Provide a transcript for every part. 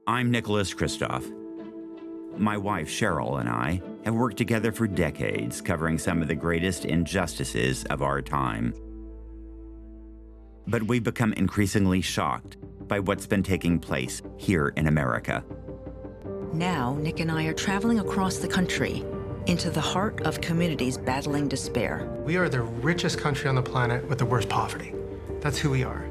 I'm Kristof. My wife, Sheryl, and I have worked together for decades, covering some of the greatest injustices of our time. But we've become increasingly shocked by what's been taking place here in America. Now, Nick and I are traveling across the country into the heart of communities battling despair. We are the richest country on the planet with the worst poverty. That's who we are.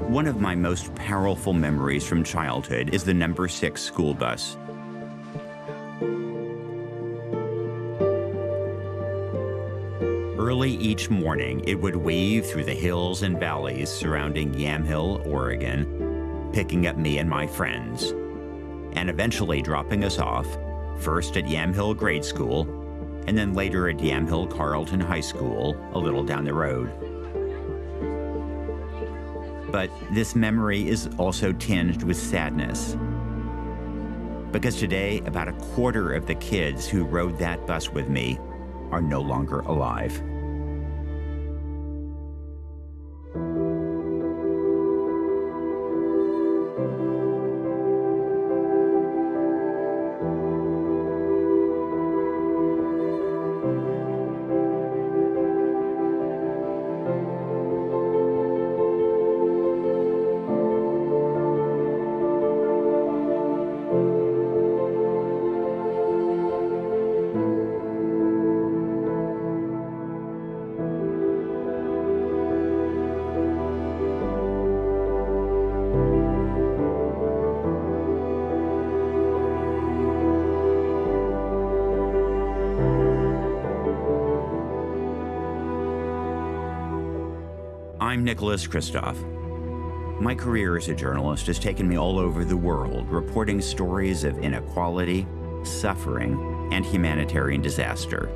One of my most powerful memories from childhood is the number 6 school bus. Early each morning, it would weave through the hills and valleys surrounding Yamhill, Oregon, picking up me and my friends, and eventually dropping us off, first at Yamhill Grade School, and then later at Yamhill Carleton High School, a little down the road. But this memory is also tinged with sadness, because today, about a quarter of the kids who rode that bus with me are no longer alive. I'm Kristof. My career as a journalist has taken me all over the world, reporting stories of inequality, suffering, and humanitarian disaster.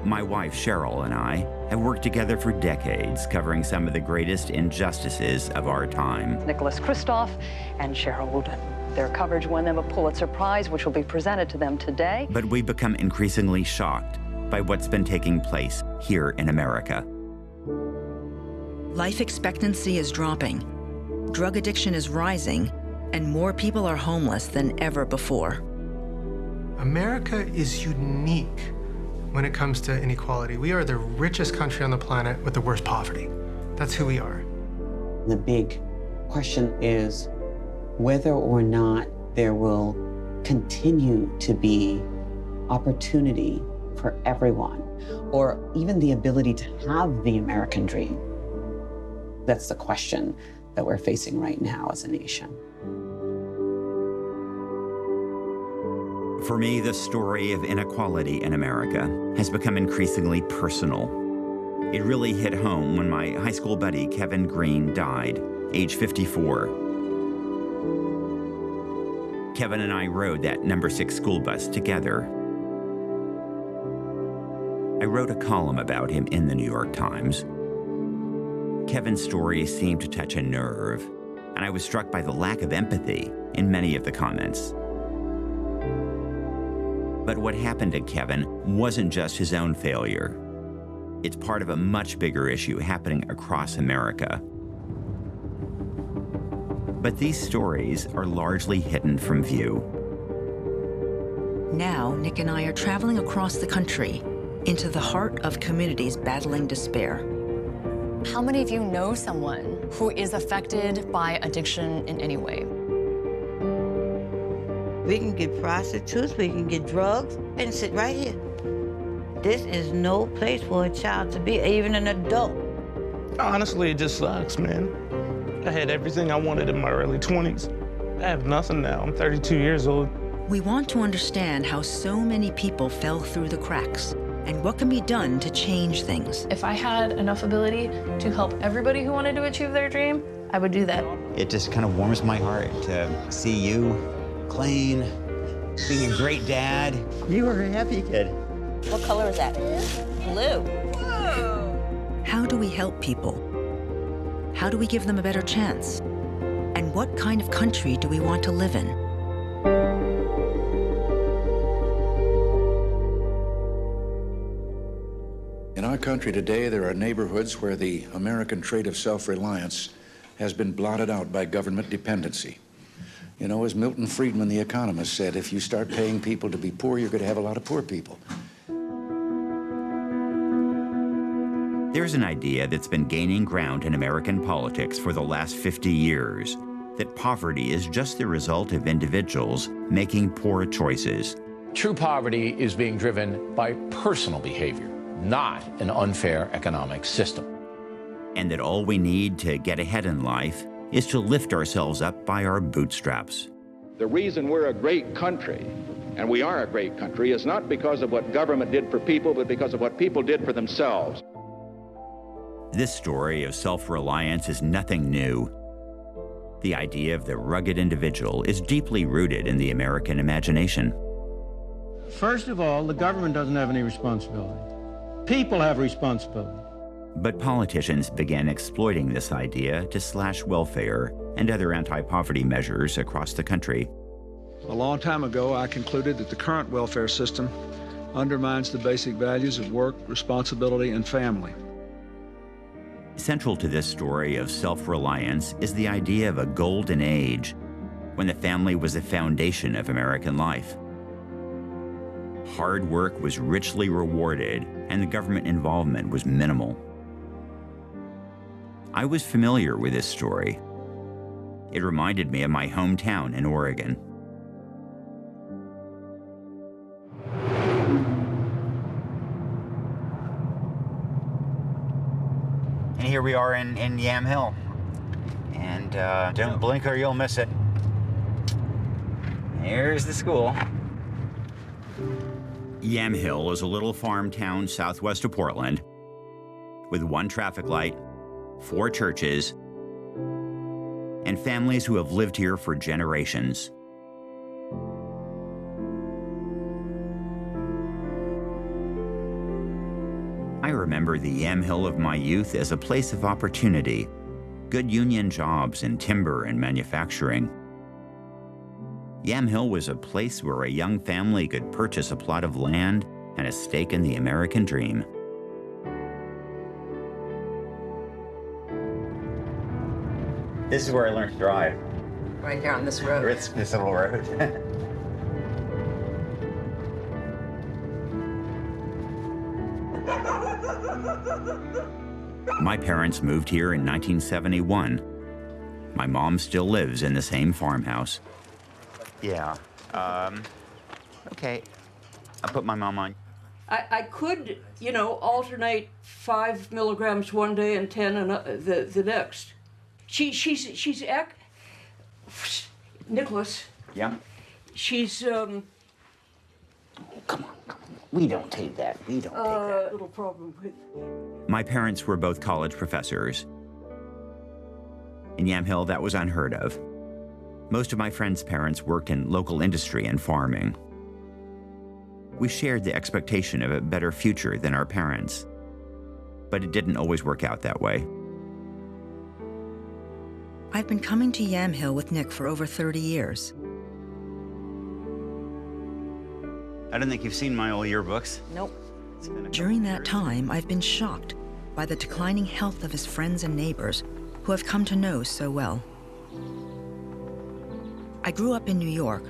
My wife, Sheryl, and I have worked together for decades, covering some of the greatest injustices of our time. Kristof and Sheryl WuDunn. Their coverage won them a Pulitzer Prize, which will be presented to them today. But we've become increasingly shocked by what's been taking place here in America. Life expectancy is dropping, drug addiction is rising, and more people are homeless than ever before. America is unique when it comes to inequality. We are the richest country on the planet with the worst poverty. That's who we are. The big question is whether or not there will continue to be opportunity for everyone, or even the ability to have the American dream. That's the question that we're facing right now as a nation. For me, the story of inequality in America has become increasingly personal. It really hit home when my high school buddy, Kevin Green, died, age 54. Kevin and I rode that number 6 school bus together. I wrote a column about him in the New York Times. Kevin's story seemed to touch a nerve, and I was struck by the lack of empathy in many of the comments. But what happened to Kevin wasn't just his own failure. It's part of a much bigger issue happening across America. But these stories are largely hidden from view. Now, Nick and I are traveling across the country into the heart of communities battling despair. How many of you know someone who is affected by addiction in any way? We can get prostitutes, we can get drugs, and sit right here. This is no place for a child to be, even an adult. Honestly, it just sucks, man. I had everything I wanted in my early 20s. I have nothing now. I'm 32 years old. We want to understand how so many people fell through the cracks and what can be done to change things. If I had enough ability to help everybody who wanted to achieve their dream, I would do that. It just kind of warms my heart to see you clean, being a great dad. You are a happy kid. What color is that? Blue. Whoa. How do we help people? How do we give them a better chance? And what kind of country do we want to live in? In our country today, there are neighborhoods where the American trait of self-reliance has been blotted out by government dependency. You know, as Milton Friedman, the economist, said, if you start paying people to be poor, you're going to have a lot of poor people. There's an idea that's been gaining ground in American politics for the last 50 years, that poverty is just the result of individuals making poor choices. True poverty is being driven by personal behavior, not an unfair economic system. And that all we need to get ahead in life is to lift ourselves up by our bootstraps. The reason we're a great country, and we are a great country, is not because of what government did for people, but because of what people did for themselves. This story of self-reliance is nothing new. The idea of the rugged individual is deeply rooted in the American imagination. First of all, the government doesn't have any responsibility. People have responsibility. But politicians began exploiting this idea to slash welfare and other anti-poverty measures across the country. A long time ago, I concluded that the current welfare system undermines the basic values of work, responsibility, and family. Central to this story of self-reliance is the idea of a golden age, when the family was the foundation of American life. Hard work was richly rewarded, and the government involvement was minimal. I was familiar with this story. It reminded me of my hometown in Oregon. And here we are in Yamhill. And don't blink or you'll miss it. Here's the school. Yamhill is a little farm town southwest of Portland with one traffic light, 4 churches, and families who have lived here for generations. I remember the Yamhill of my youth as a place of opportunity, good union jobs in timber and manufacturing. Yamhill was a place where a young family could purchase a plot of land and a stake in the American dream. This is where I learned to drive. Right here on this road. It's this little road. My parents moved here in 1971. My mom still lives in the same farmhouse. Yeah. Okay. I'll put my mom on. I could, you know, alternate 5 milligrams one day and 10 the next. She's Nicholas. Yeah. She's Come on. We don't take that. We don't take that. Little problem with. My parents were both college professors. In Yamhill, that was unheard of. Most of my friends' parents worked in local industry and farming. We shared the expectation of a better future than our parents, but it didn't always work out that way. I've been coming to Yamhill with Nick for over 30 years. I don't think you've seen my old yearbooks. Nope. During that time, I've been shocked by the declining health of his friends and neighbors who I've come to know so well. I grew up in New York,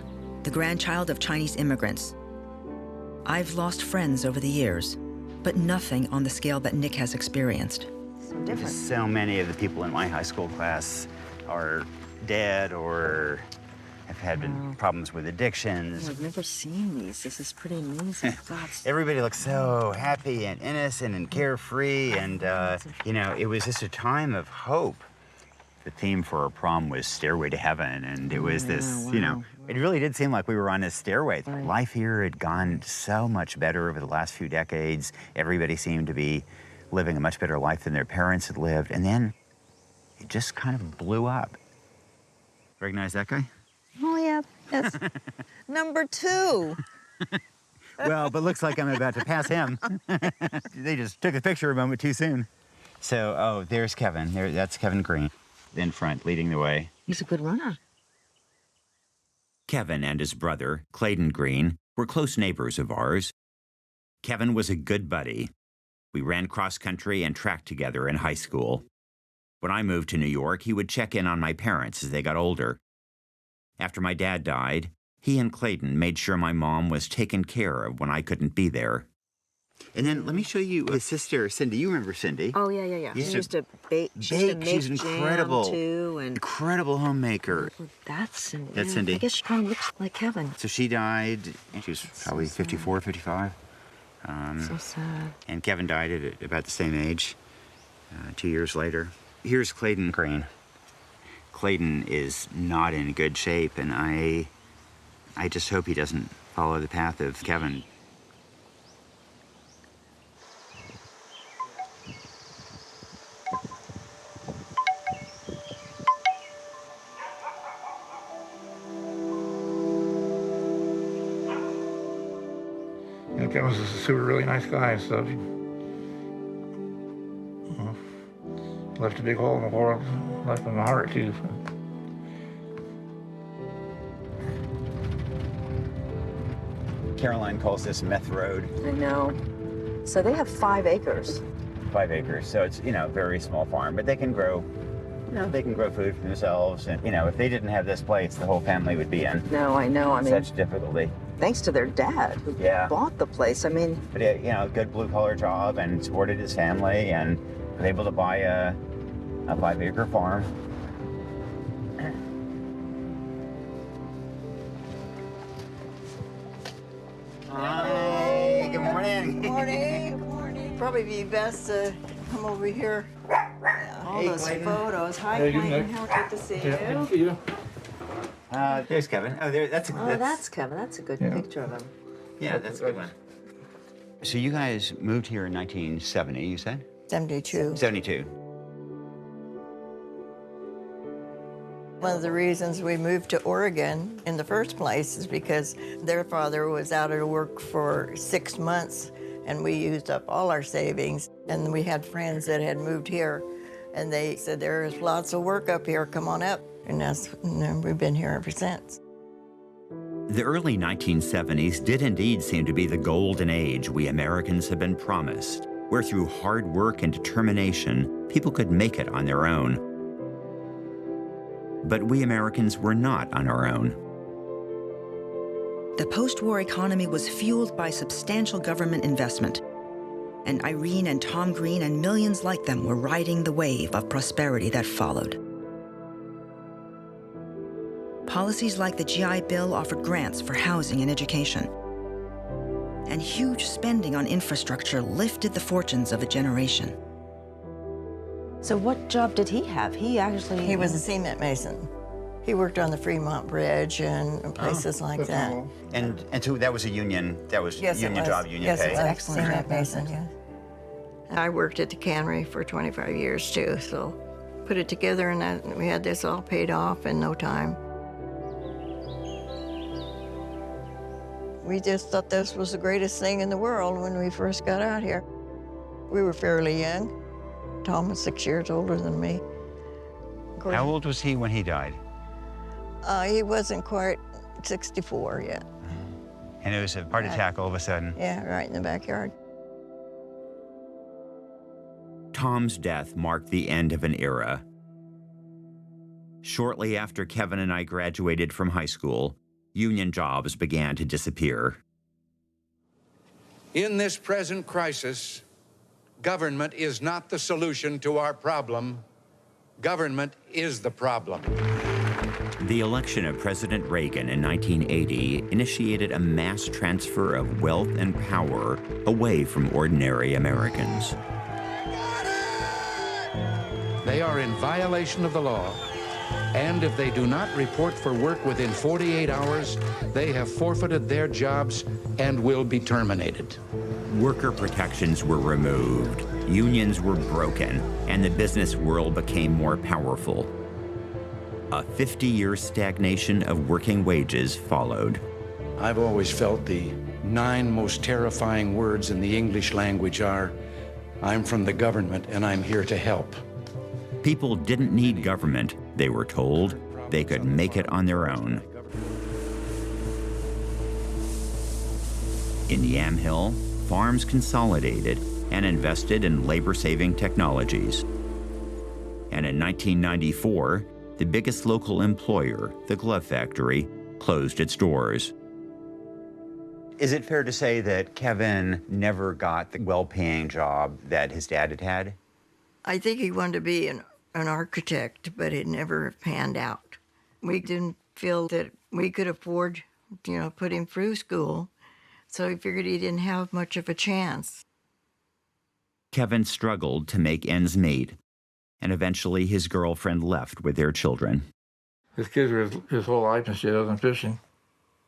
the grandchild of Chinese immigrants. I've lost friends over the years, but nothing on the scale that Nick has experienced. So different. So many of the people in my high school class are dead or have had problems with addictions. I've never seen these. This is pretty amazing. Everybody looks so happy and innocent and carefree, and you know, it was just a time of hope. The theme for our prom was Stairway to Heaven, and it was this, you know, It really did seem like we were on this stairway. Right. Life here had gone so much better over the last few decades. Everybody seemed to be living a much better life than their parents had lived. And then it just kind of blew up. Recognize that guy? Oh, yeah. That's number 2. Well, but looks like I'm about to pass him. They just took a picture a moment too soon. So, oh, there's Kevin. That's Kevin Green in front, leading the way. He's a good runner. Kevin and his brother, Clayton Green, were close neighbors of ours. Kevin was a good buddy. We ran cross-country and track together in high school. When I moved to New York, he would check in on my parents as they got older. After my dad died, he and Clayton made sure my mom was taken care of when I couldn't be there. And then let me show you his sister, Cindy. You remember Cindy? Oh, yeah. Yeah. She used to bake. She's incredible. Jam too, and incredible homemaker. That's Cindy. That's Cindy. I guess she kind of looks like Kevin. So she died, and she was probably 54, 55. So sad. And Kevin died at about the same age, 2 years later. Here's Clayton Green. Clayton is not in good shape, and I just hope he doesn't follow the path of Kevin. Kevin was a super really nice guy and stuff. Left a big hole in the world, left in my heart too. Caroline calls this meth road. I know. So they have 5 acres. 5 acres, so it's, a very small farm, but they can grow, they can grow food for themselves. And, if they didn't have this place, the whole family would be in. No, I know. I mean, such difficulty. Thanks to their dad, who bought the place. I mean, but good blue-collar job and supported his family and was able to buy a 5-acre farm. Hi, good morning. Good morning. Good morning. Probably be best to come over here. All those photos. Hi, Clayton. How good to see you. There's Kevin. Oh, that's Kevin. That's a good picture of him. Yeah, that's a good one. So you guys moved here in 1970, you said? 72. 72. One of the reasons we moved to Oregon in the first place is because their father was out of work for 6 months, and we used up all our savings. And we had friends that had moved here, and they said, there's lots of work up here, come on up. And we've been here ever since. The early 1970s did indeed seem to be the golden age we Americans had been promised, where through hard work and determination, people could make it on their own. But we Americans were not on our own. The post-war economy was fueled by substantial government investment. And Irene and Tom Green and millions like them were riding the wave of prosperity that followed. Policies like the GI Bill offered grants for housing and education. And huge spending on infrastructure lifted the fortunes of a generation. So what job did he have? He was a cement mason. He worked on the Fremont Bridge and places like that. And so that was a union, union job, union yes, pay? Yes, excellent cement mason, yeah. I worked at the cannery for 25 years too, so put it together and we had this all paid off in no time. We just thought this was the greatest thing in the world when we first got out here. We were fairly young. Tom was 6 years older than me. How old was he when he died? He wasn't quite 64 yet. And it was a heart attack all of a sudden? Yeah, right in the backyard. Tom's death marked the end of an era. Shortly after Kevin and I graduated from high school, union jobs began to disappear. In this present crisis, government is not the solution to our problem. Government is the problem. The election of President Reagan in 1980 initiated a mass transfer of wealth and power away from ordinary Americans. They are in violation of the law. And if they do not report for work within 48 hours, they have forfeited their jobs and will be terminated. Worker protections were removed, unions were broken, and the business world became more powerful. A 50-year stagnation of working wages followed. I've always felt the 9 most terrifying words in the English language are, "I'm from the government and I'm here to help." People didn't need government, they were told. They could make it on their own. In Yamhill, farms consolidated and invested in labor-saving technologies. And in 1994, the biggest local employer, the glove factory, closed its doors. Is it fair to say that Kevin never got the well-paying job that his dad had had? I think he wanted to be an architect, but it never panned out. We didn't feel that we could afford, put him through school, so he figured he didn't have much of a chance. Kevin struggled to make ends meet, and eventually his girlfriend left with their children. His kids were his whole life and shit, other than fishing.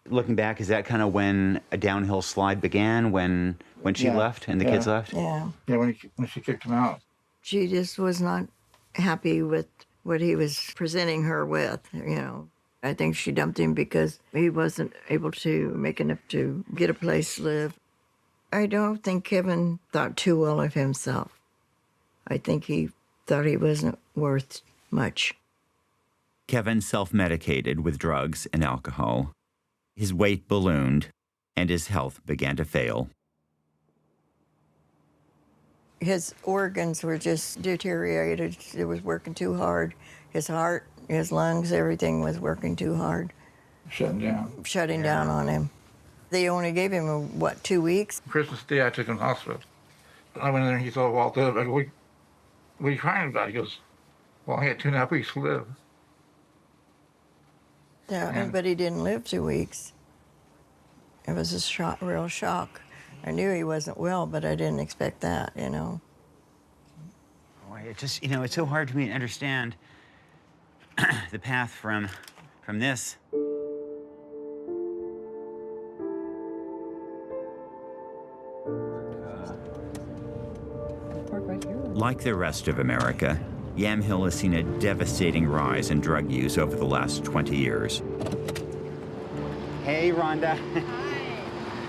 Looking back, is that kind of when a downhill slide began, when she left and the kids left? Yeah. Yeah, when she kicked him out. She just was not happy with what he was presenting her with, I think she dumped him because he wasn't able to make enough to get a place to live. I don't think Kevin thought too well of himself. I think he thought he wasn't worth much. Kevin self-medicated with drugs and alcohol. His weight ballooned, and his health began to fail. His organs were just deteriorated. It was working too hard. His heart, his lungs, everything was working too hard. Shutting down on him. They only gave him, 2 weeks? Christmas Day, I took him to the hospital. I went in there and he saw Walt up. I go, what are you crying about? He goes, well, I had 2.5 weeks to live. Yeah, but he didn't live 2 weeks. It was a real shock. I knew he wasn't well, but I didn't expect that, Boy, it just, it's so hard for me to understand the path from this. Like the rest of America, Yamhill has seen a devastating rise in drug use over the last 20 years. Hey, Rhonda.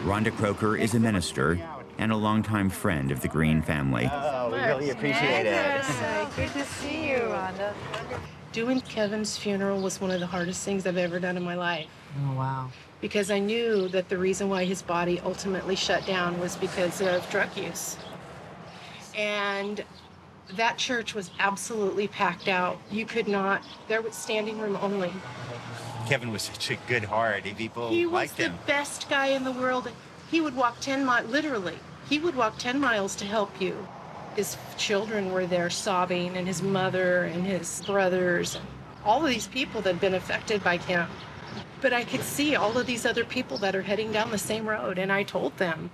Rhonda Croker is a minister and a longtime friend of the Green family. Oh, we really appreciate it. Good to see you, Rhonda. Doing Kevin's funeral was one of the hardest things I've ever done in my life. Oh, wow. Because I knew that the reason why his body ultimately shut down was because of drug use. And that church was absolutely packed out. You could not, there was standing room only. Kevin was such a good heart. People liked him. He was the best guy in the world. He would walk 10 miles, literally. He would walk 10 miles to help you. His children were there sobbing, and his mother and his brothers, and all of these people that had been affected by him. But I could see all of these other people that are heading down the same road, and I told them,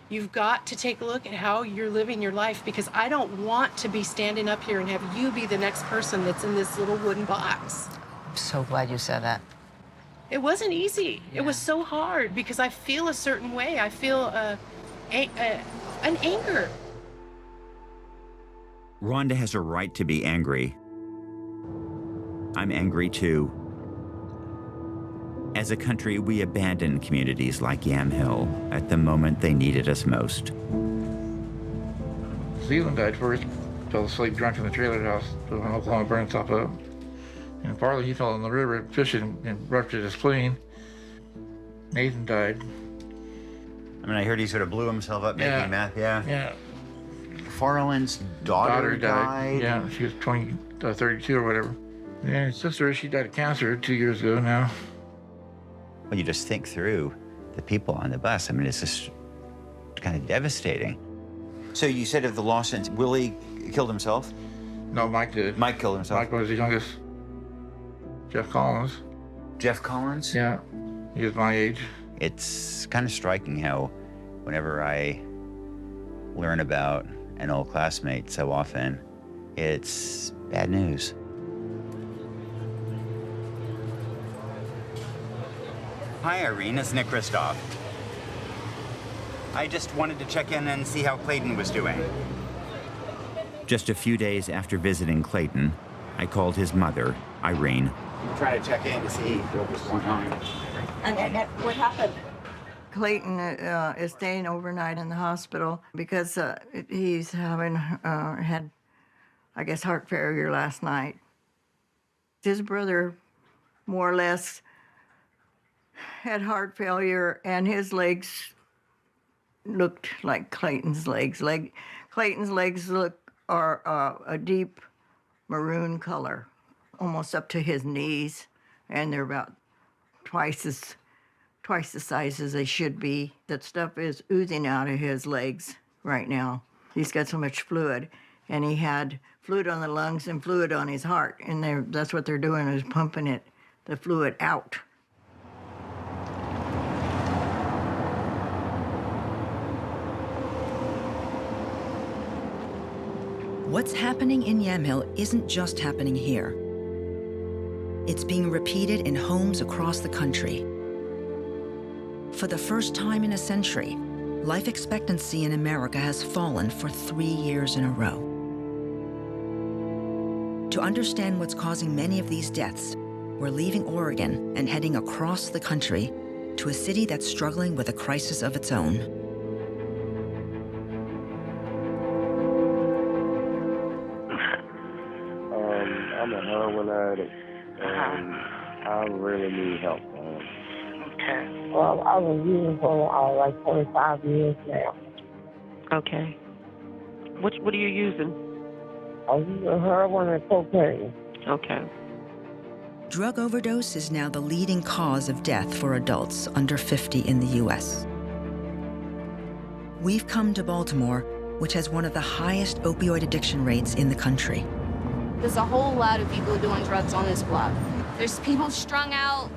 you've got to take a look at how you're living your life, because I don't want to be standing up here and have you be the next person that's in this little wooden box. I'm so glad you said that. It wasn't easy. Yeah. It was so hard because I feel a certain way. I feel an anger. Rhonda has a right to be angry. I'm angry too. As a country, we abandon communities like Yamhill at the moment they needed us most. Zealand died first, fell asleep drunk in the trailer house when Oklahoma burned itself up. And Farley, he fell in the river fishing and ruptured his spleen. Nathan died. I heard he sort of blew himself up making meth, Yeah. Farland's daughter died? Yeah, she was 32 or whatever. And his sister, she died of cancer 2 years ago now. Well, you just think through the people on the bus. It's just kind of devastating. So you said of the Lawsons, Willie killed himself? No, Mike did. Mike killed himself? Mike was the youngest. Jeff Collins. Jeff Collins? Yeah, he was my age. It's kind of striking how whenever I learn about an old classmate so often, it's bad news. Hi, Irene. It's Nick Kristof. I just wanted to check in and see how Clayton was doing. Just a few days after visiting Clayton, I called his mother, Irene. I'm trying to check in to see what was going on. And what happened? Clayton is staying overnight in the hospital because he's having had, I guess, heart failure last night. His brother, more or less, had heart failure, and his legs looked like Clayton's legs. Clayton's legs are a deep maroon color, almost up to his knees, and they're about twice the size as they should be. That stuff is oozing out of his legs right now. He's got so much fluid, and he had fluid on the lungs and fluid on his heart, and that's what they're doing, is pumping the fluid out. What's happening in Yamhill isn't just happening here. It's being repeated in homes across the country. For the first time in a century, life expectancy in America has fallen for 3 years in a row. To understand what's causing many of these deaths, we're leaving Oregon and heading across the country to a city that's struggling with a crisis of its own. I'm a heroin addict, and I really need help, man. Okay. Well, I've been using for like 25 years now. Okay. What are you using? I'm using Heroin and cocaine. Okay. Drug overdose is now the leading cause of death for adults under 50 in the U.S. We've come to Baltimore, which has one of the highest opioid addiction rates in the country. There's a whole lot of people doing drugs on this block. There's people strung out,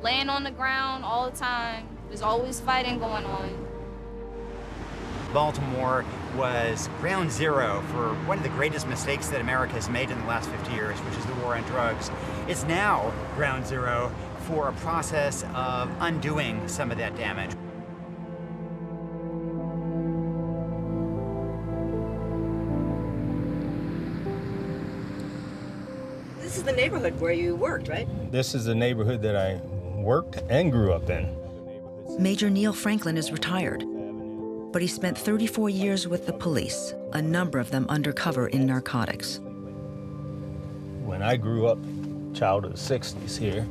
laying on the ground all the time. There's always fighting going on. Baltimore was ground zero for one of the greatest mistakes that America has made in the last 50 years, which is the war on drugs. It's now ground zero for a process of undoing some of that damage. This is the neighborhood where you worked, right? This is the neighborhood that I worked and grew up in. Major Neil Franklin is retired, but he spent 34 years with the police, a number of them undercover in narcotics. When I grew up, child of the 60s here,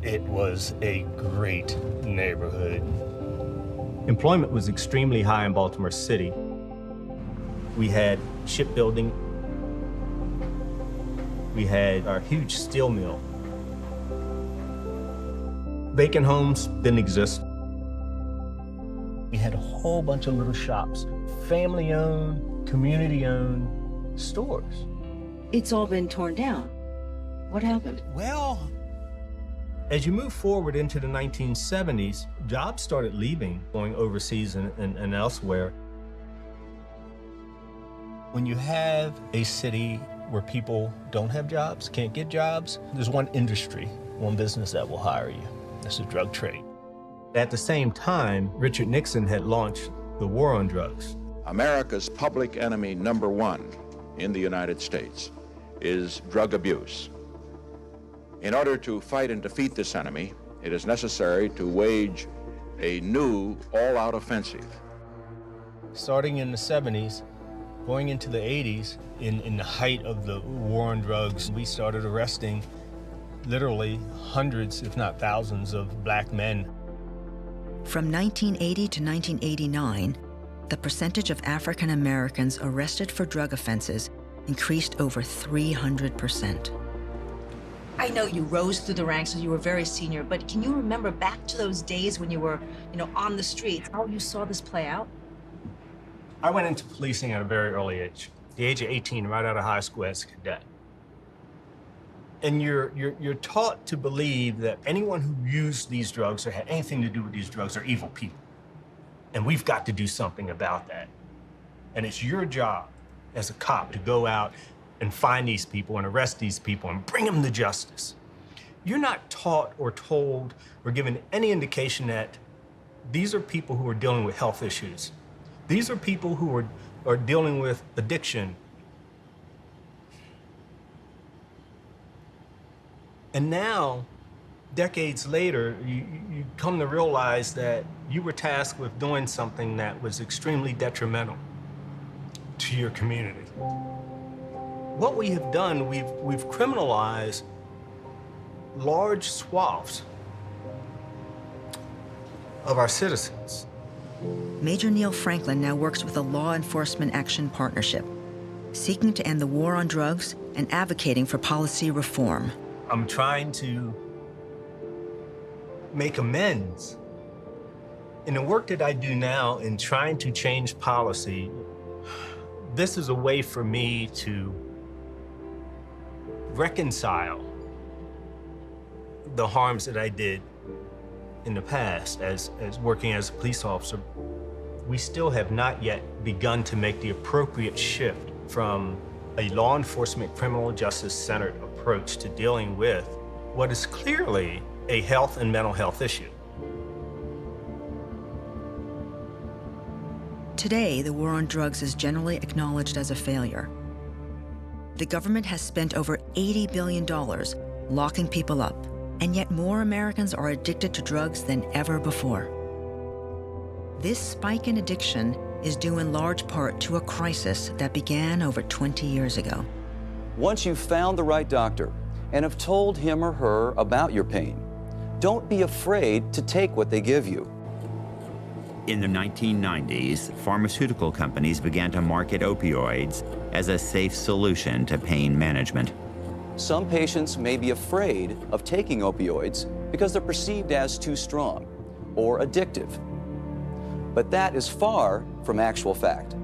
it was a great neighborhood. Employment was extremely high in Baltimore City. We had shipbuilding. We had our huge steel mill. Vacant homes didn't exist. We had a whole bunch of little shops, family-owned, community-owned stores. It's all been torn down. What happened? Well, as you move forward into the 1970s, jobs started leaving, going overseas and elsewhere. When you have a city where people don't have jobs, can't get jobs, there's one industry, one business that will hire you. That's the drug trade. At the same time, Richard Nixon had launched the war on drugs. America's public enemy number one in the United States is drug abuse. In order to fight and defeat this enemy, it is necessary to wage a new all-out offensive. Starting in the 70s, going into the 80s, in the height of the war on drugs, we started arresting literally hundreds, if not thousands, of black men. From 1980 to 1989, the percentage of African Americans arrested for drug offenses increased over 300%. I know you rose through the ranks and you were very senior, but can you remember back to those days when you were, on the streets, how you saw this play out? I went into policing at a very early age, the age of 18, right out of high school as a cadet. And you're taught to believe that anyone who used these drugs or had anything to do with these drugs are evil people. And we've got to do something about that. And it's your job as a cop to go out and find these people and arrest these people and bring them to justice. You're not taught or told or given any indication that these are people who are dealing with health issues. These are people who are dealing with addiction. And now, decades later, you come to realize that you were tasked with doing something that was extremely detrimental to your community. What we have done, we've criminalized large swaths of our citizens. Major Neil Franklin now works with a Law Enforcement Action Partnership, seeking to end the war on drugs and advocating for policy reform. I'm trying to make amends. In the work that I do now in trying to change policy, this is a way for me to reconcile the harms that I did in the past as working as a police officer. We still have not yet begun to make the appropriate shift from a law enforcement criminal justice centered approach to dealing with what is clearly a health and mental health issue. Today, the war on drugs is generally acknowledged as a failure. The government has spent over $80 billion locking people up, and yet more Americans are addicted to drugs than ever before. This spike in addiction is due in large part to a crisis that began over 20 years ago. Once you've found the right doctor and have told him or her about your pain, don't be afraid to take what they give you. In the 1990s, pharmaceutical companies began to market opioids as a safe solution to pain management. Some patients may be afraid of taking opioids because they're perceived as too strong or addictive. But that is far from actual fact.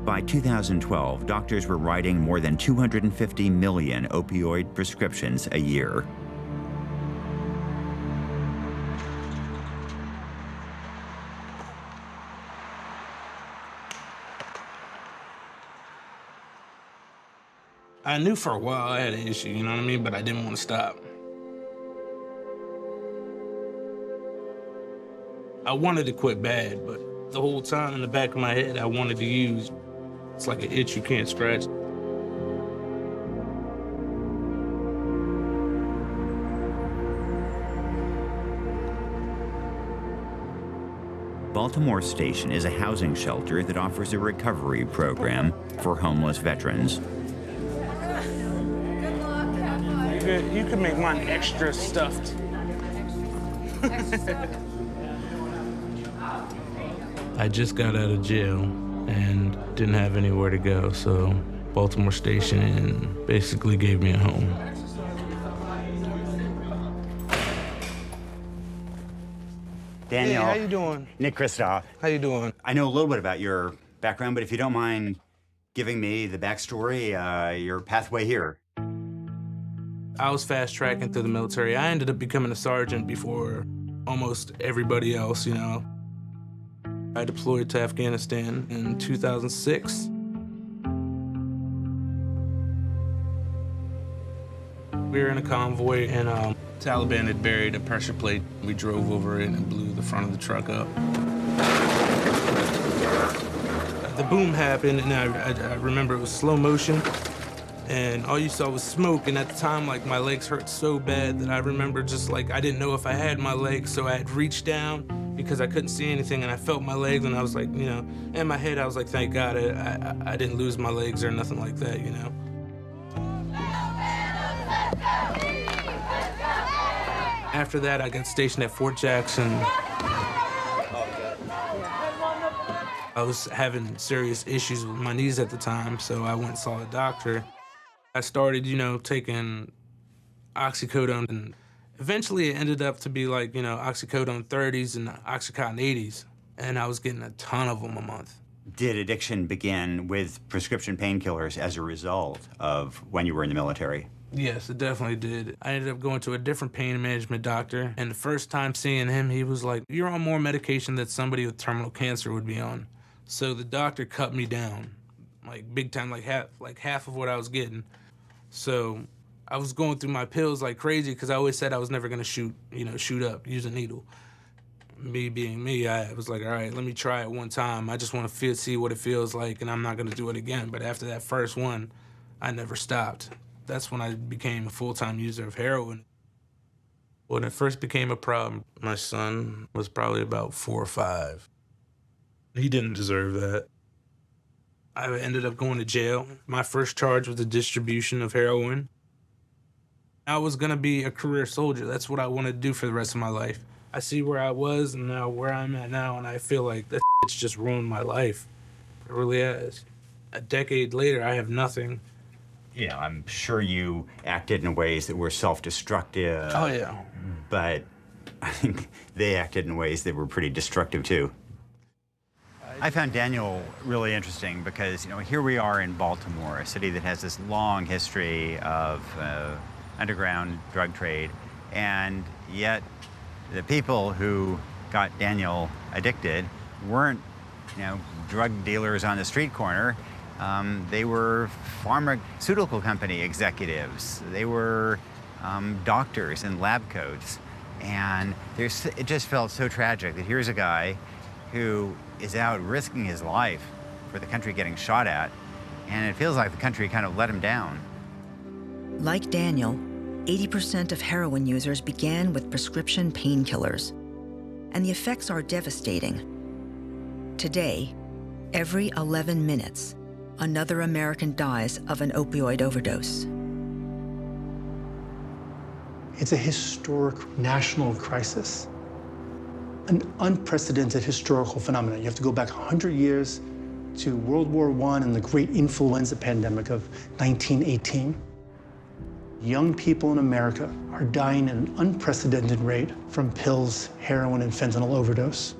By 2012, doctors were writing more than 250 million opioid prescriptions a year. I knew for a while I had an issue, you know what I mean? But I didn't want to stop. I wanted to quit bad, but the whole time in the back of my head, I wanted to use. It's like an itch you can't scratch. Baltimore Station is a housing shelter that offers a recovery program for homeless veterans. You could make mine extra stuffed. I just got out of jail and didn't have anywhere to go, so Baltimore Station basically gave me a home. Daniel. Hey, how you doing? Nick Kristof. How you doing? I know a little bit about your background, but if you don't mind giving me the backstory, your pathway here. I was fast-tracking through the military. I ended up becoming a sergeant before almost everybody else, you know. I deployed to Afghanistan in 2006. We were in a convoy, and Taliban had buried a pressure plate. We drove over it and blew the front of the truck up. The boom happened, and I remember it was slow motion. And all you saw was smoke, and at the time, like, my legs hurt so bad that I remember just, like, I didn't know if I had my legs, so I had reached down because I couldn't see anything, and I felt my legs, and I was like, you know, in my head, I was like, thank God I didn't lose my legs or nothing like that, you know? After that, I got stationed at Fort Jackson. I was having serious issues with my knees at the time, so I went and saw a doctor. I started, you know, taking oxycodone, and eventually it ended up to be like, you know, oxycodone 30s and Oxycontin 80s, and I was getting a ton of them a month. Did addiction begin with prescription painkillers as a result of when you were in the military? Yes, it definitely did. I ended up going to a different pain management doctor, and the first time seeing him, he was like, you're on more medication than somebody with terminal cancer would be on. So the doctor cut me down, like big time, like half of what I was getting. So I was going through my pills like crazy because I always said I was never gonna shoot up, use a needle. Me being me, I was like, all right, let me try it one time. I just want to see what it feels like, and I'm not gonna do it again. But after that first one, I never stopped. That's when I became a full-time user of heroin. When it first became a problem, my son was probably about 4 or 5. He didn't deserve that. I ended up going to jail. My first charge was the distribution of heroin. I was gonna be a career soldier. That's what I wanted to do for the rest of my life. I see where I was and now where I'm at now, and I feel like that it's just ruined my life. It really has. A decade later, I have nothing. You know, I'm sure you acted in ways that were self-destructive. Oh, yeah. But I think they acted in ways that were pretty destructive, too. I found Daniel really interesting because, you know, here we are in Baltimore, a city that has this long history of underground drug trade, and yet the people who got Daniel addicted weren't, you know, drug dealers on the street corner. They were pharmaceutical company executives. They were doctors in lab coats. And it just felt so tragic that here's a guy who is out risking his life for the country getting shot at, and it feels like the country kind of let him down. Like Daniel, 80% of heroin users began with prescription painkillers, and the effects are devastating. Today, every 11 minutes, another American dies of an opioid overdose. It's a historic national crisis, an unprecedented historical phenomenon. You have to go back 100 years to World War I and the great influenza pandemic of 1918. Young people in America are dying at an unprecedented rate from pills, heroin, and fentanyl overdose.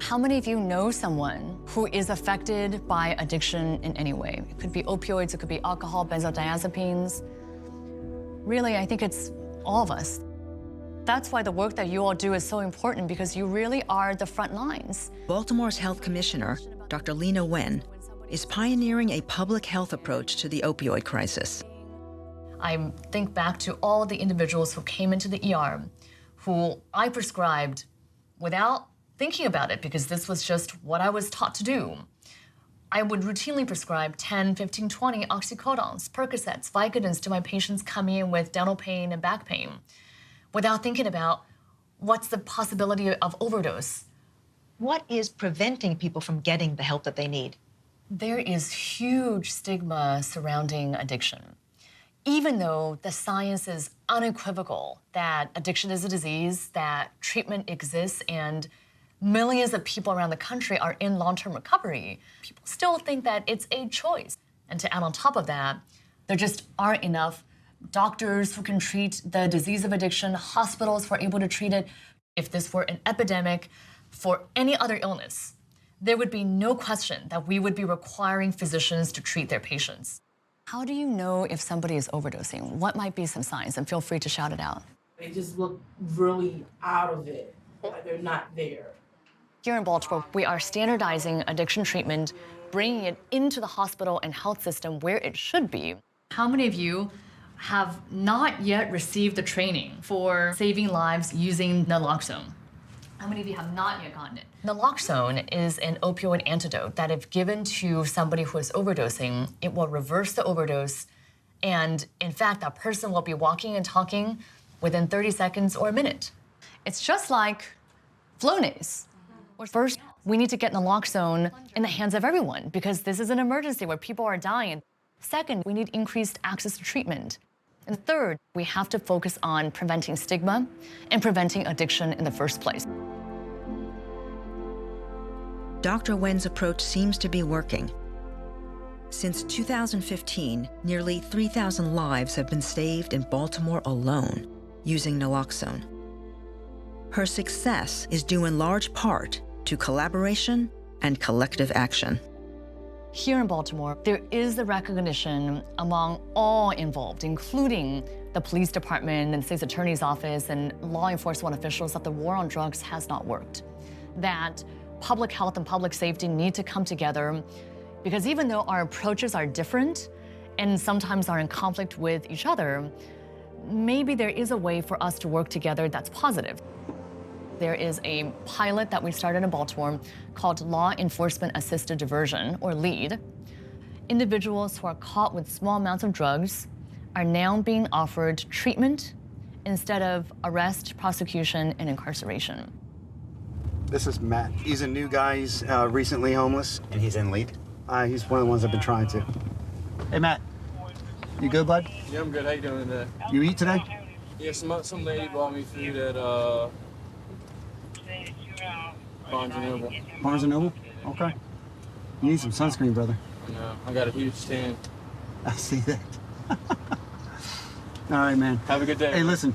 How many of you know someone who is affected by addiction in any way? It could be opioids, it could be alcohol, benzodiazepines. Really, I think it's all of us. That's why the work that you all do is so important, because you really are the front lines. Baltimore's health commissioner, Dr. Lena Wen, is pioneering a public health approach to the opioid crisis. I think back to all the individuals who came into the ER, who I prescribed without thinking about it, because this was just what I was taught to do. I would routinely prescribe 10, 15, 20 oxycodones, Percocets, Vicodins to my patients coming in with dental pain and back pain, without thinking about what's the possibility of overdose. What is preventing people from getting the help that they need? There is huge stigma surrounding addiction. Even though the science is unequivocal that addiction is a disease, that treatment exists, and millions of people around the country are in long-term recovery, people still think that it's a choice. And to add on top of that, there just aren't enough doctors who can treat the disease of addiction, hospitals who are able to treat it. If this were an epidemic for any other illness, there would be no question that we would be requiring physicians to treat their patients. How do you know if somebody is overdosing? What might be some signs? And feel free to shout it out. They just look really out of it, like they're not there. Here in Baltimore, we are standardizing addiction treatment, bringing it into the hospital and health system where it should be. How many of you have not yet received the training for saving lives using naloxone? How many of you have not yet gotten it? Naloxone is an opioid antidote that if given to somebody who is overdosing, it will reverse the overdose. And in fact, that person will be walking and talking within 30 seconds or a minute. It's just like Flonase. First, we need to get naloxone in the hands of everyone because this is an emergency where people are dying. Second, we need increased access to treatment. And third, we have to focus on preventing stigma and preventing addiction in the first place. Dr. Wen's approach seems to be working. Since 2015, nearly 3,000 lives have been saved in Baltimore alone using naloxone. Her success is due in large part to collaboration and collective action. Here in Baltimore, there is the recognition among all involved, including the police department and state's attorney's office and law enforcement officials, that the war on drugs has not worked. That public health and public safety need to come together, because even though our approaches are different, and sometimes are in conflict with each other, maybe there is a way for us to work together that's positive. There is a pilot that we started in Baltimore called Law Enforcement Assisted Diversion, or LEAD. Individuals who are caught with small amounts of drugs are now being offered treatment instead of arrest, prosecution, and incarceration. This is Matt. He's a new guy. He's recently homeless. And he's in LEAD? He's one of the ones I've been trying to. Hey, Matt. You good, bud? Yeah, I'm good. How you doing today? You eat today? Yeah, some lady bought me food at Barnes & Noble. Barnes & Noble? Okay. You need some sunscreen, brother. No, I got a huge tan. I see that. All right, man. Have a good day. Hey, listen.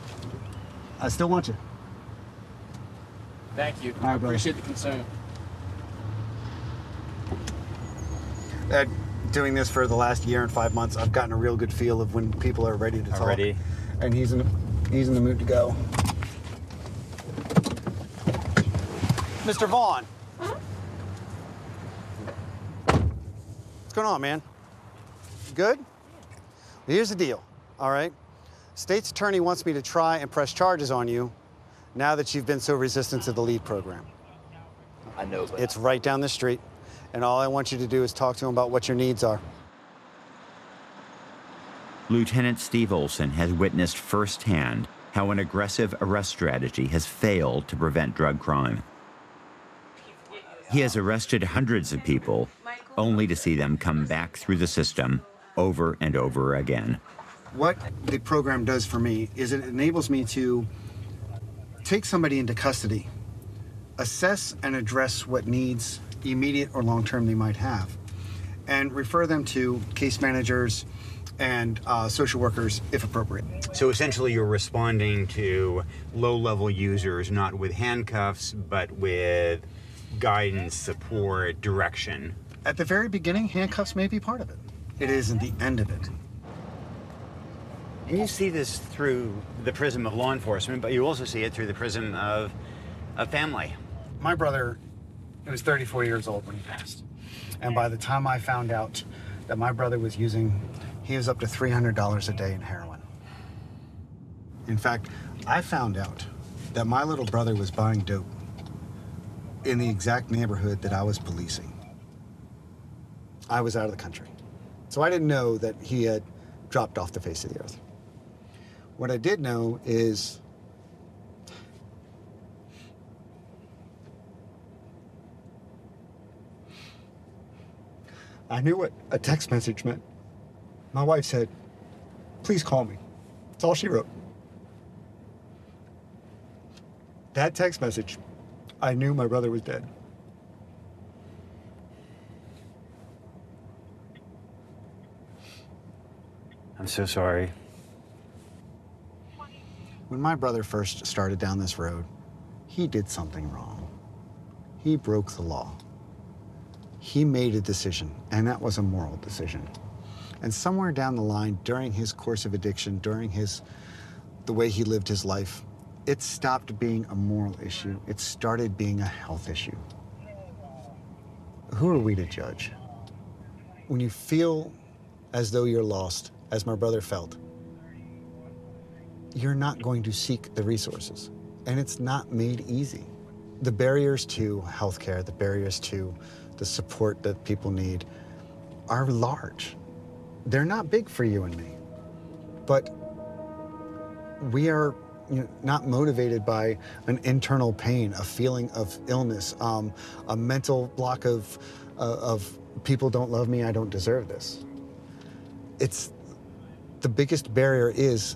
I still want you. Thank you. All right, brother. Appreciate the concern. Doing this for the last year and 5 months, I've gotten a real good feel of when people are ready to talk. Ready. And he's in the mood to go. Mr. Vaughn. What's going on, man? Good? Well, here's the deal, all right? State's attorney wants me to try and press charges on you now that you've been so resistant to the LEAD program. I know, but It's right down the street, and all I want you to do is talk to him about what your needs are. Lieutenant Steve Olson has witnessed firsthand how an aggressive arrest strategy has failed to prevent drug crime. He has arrested hundreds of people, only to see them come back through the system over and over again. What the program does for me is it enables me to take somebody into custody, assess and address what needs, immediate or long-term, they might have, and refer them to case managers and social workers if appropriate. So essentially you're responding to low-level users, not with handcuffs, but with guidance, support, direction. At the very beginning, handcuffs may be part of it. It isn't the end of it. And you see this through the prism of law enforcement, but you also see it through the prism of a family. My brother was 34 years old when he passed. And by the time I found out that my brother was using, he was up to $300 a day in heroin. In fact, I found out that my little brother was buying dope in the exact neighborhood that I was policing. I was out of the country. So I didn't know that he had dropped off the face of the earth. What I did know is I knew what a text message meant. My wife said, "Please call me." That's all she wrote. That text message, I knew my brother was dead. I'm so sorry. When my brother first started down this road, he did something wrong. He broke the law. He made a decision, and that was a moral decision. And somewhere down the line, during his course of addiction, during the way he lived his life, it stopped being a moral issue. It started being a health issue. Who are we to judge? When you feel as though you're lost, as my brother felt, you're not going to seek the resources. And it's not made easy. The barriers to healthcare, the barriers to the support that people need are large. They're not big for you and me, but we are not motivated by an internal pain, a feeling of illness, a mental block of people don't love me, I don't deserve this. It's the biggest barrier is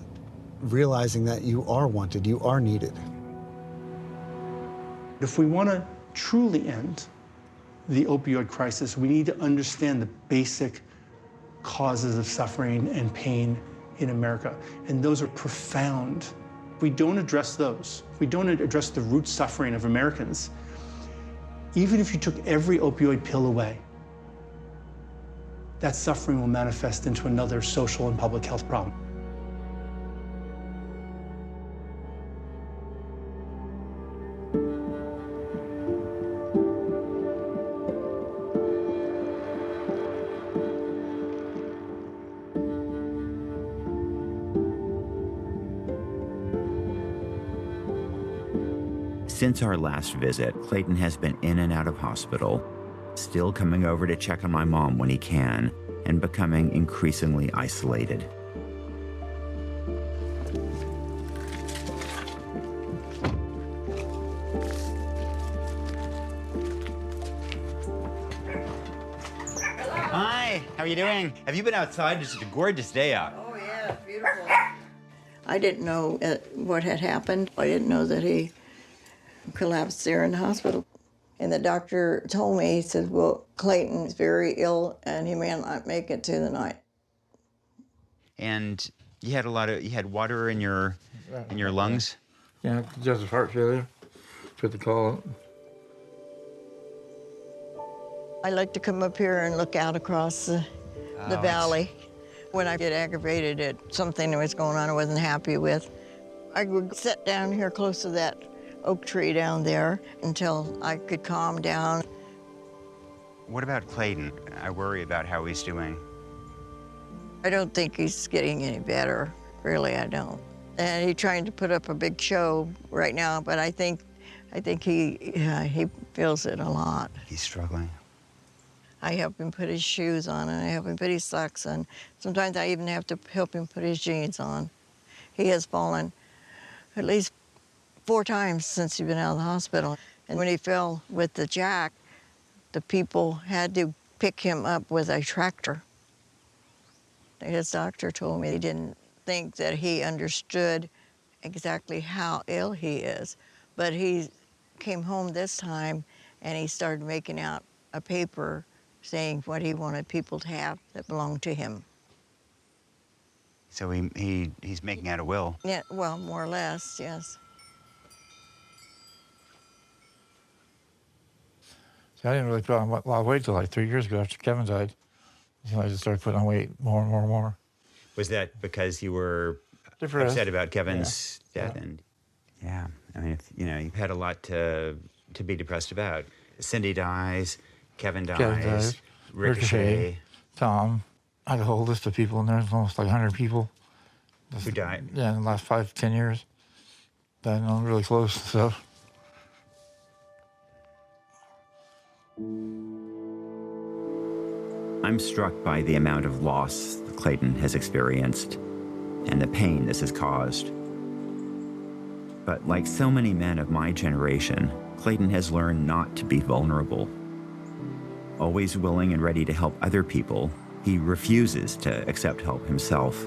realizing that you are wanted, you are needed. If we want to truly end the opioid crisis, we need to understand the basic causes of suffering and pain in America, and those are profound. If we don't address those, if we don't address the root suffering of Americans, even if you took every opioid pill away, that suffering will manifest into another social and public health problem. Since our last visit, Clayton has been in and out of hospital, still coming over to check on my mom when he can, and becoming increasingly isolated. Hi, how are you doing? Have you been outside? It's a gorgeous day out. Oh, yeah, it's beautiful. I didn't know what had happened. I didn't know that he collapsed there in the hospital. And the doctor told me, he said, well, Clayton's very ill and he may not make it to the night. And you had you had water in your lungs? Yeah, just heart failure. Put the call. I like to come up here and look out across the valley. When I get aggravated at something that was going on I wasn't happy with, I would sit down here close to that oak tree down there until I could calm down. What about Clayton? I worry about how he's doing. I don't think he's getting any better. Really, I don't. And he's trying to put up a big show right now, but I think he feels it a lot. He's struggling. I help him put his shoes on, and I help him put his socks on. Sometimes I even have to help him put his jeans on. He has fallen at least 4 times since he's been out of the hospital. And when he fell with the jack, the people had to pick him up with a tractor. His doctor told me he didn't think that he understood exactly how ill he is. But he came home this time, and he started making out a paper saying what he wanted people to have that belonged to him. So he's making out a will. Yeah, well, more or less, yes. See, I didn't really put on a lot of weight till like 3 years ago after Kevin died. So I just started putting on weight more and more and more. Was that because you were Depressed. upset about Kevin's death? Yeah. And yeah, I mean, you've had a lot to be depressed about. Cindy dies, Kevin dies, Ricochet. Tom. I had a whole list of people in there. There's almost like 100 people. Who died? Yeah, in the last 5 to 10 years. That I know really close and stuff. I'm struck by the amount of loss Clayton has experienced and the pain this has caused. But like so many men of my generation, Clayton has learned not to be vulnerable. Always willing and ready to help other people, he refuses to accept help himself.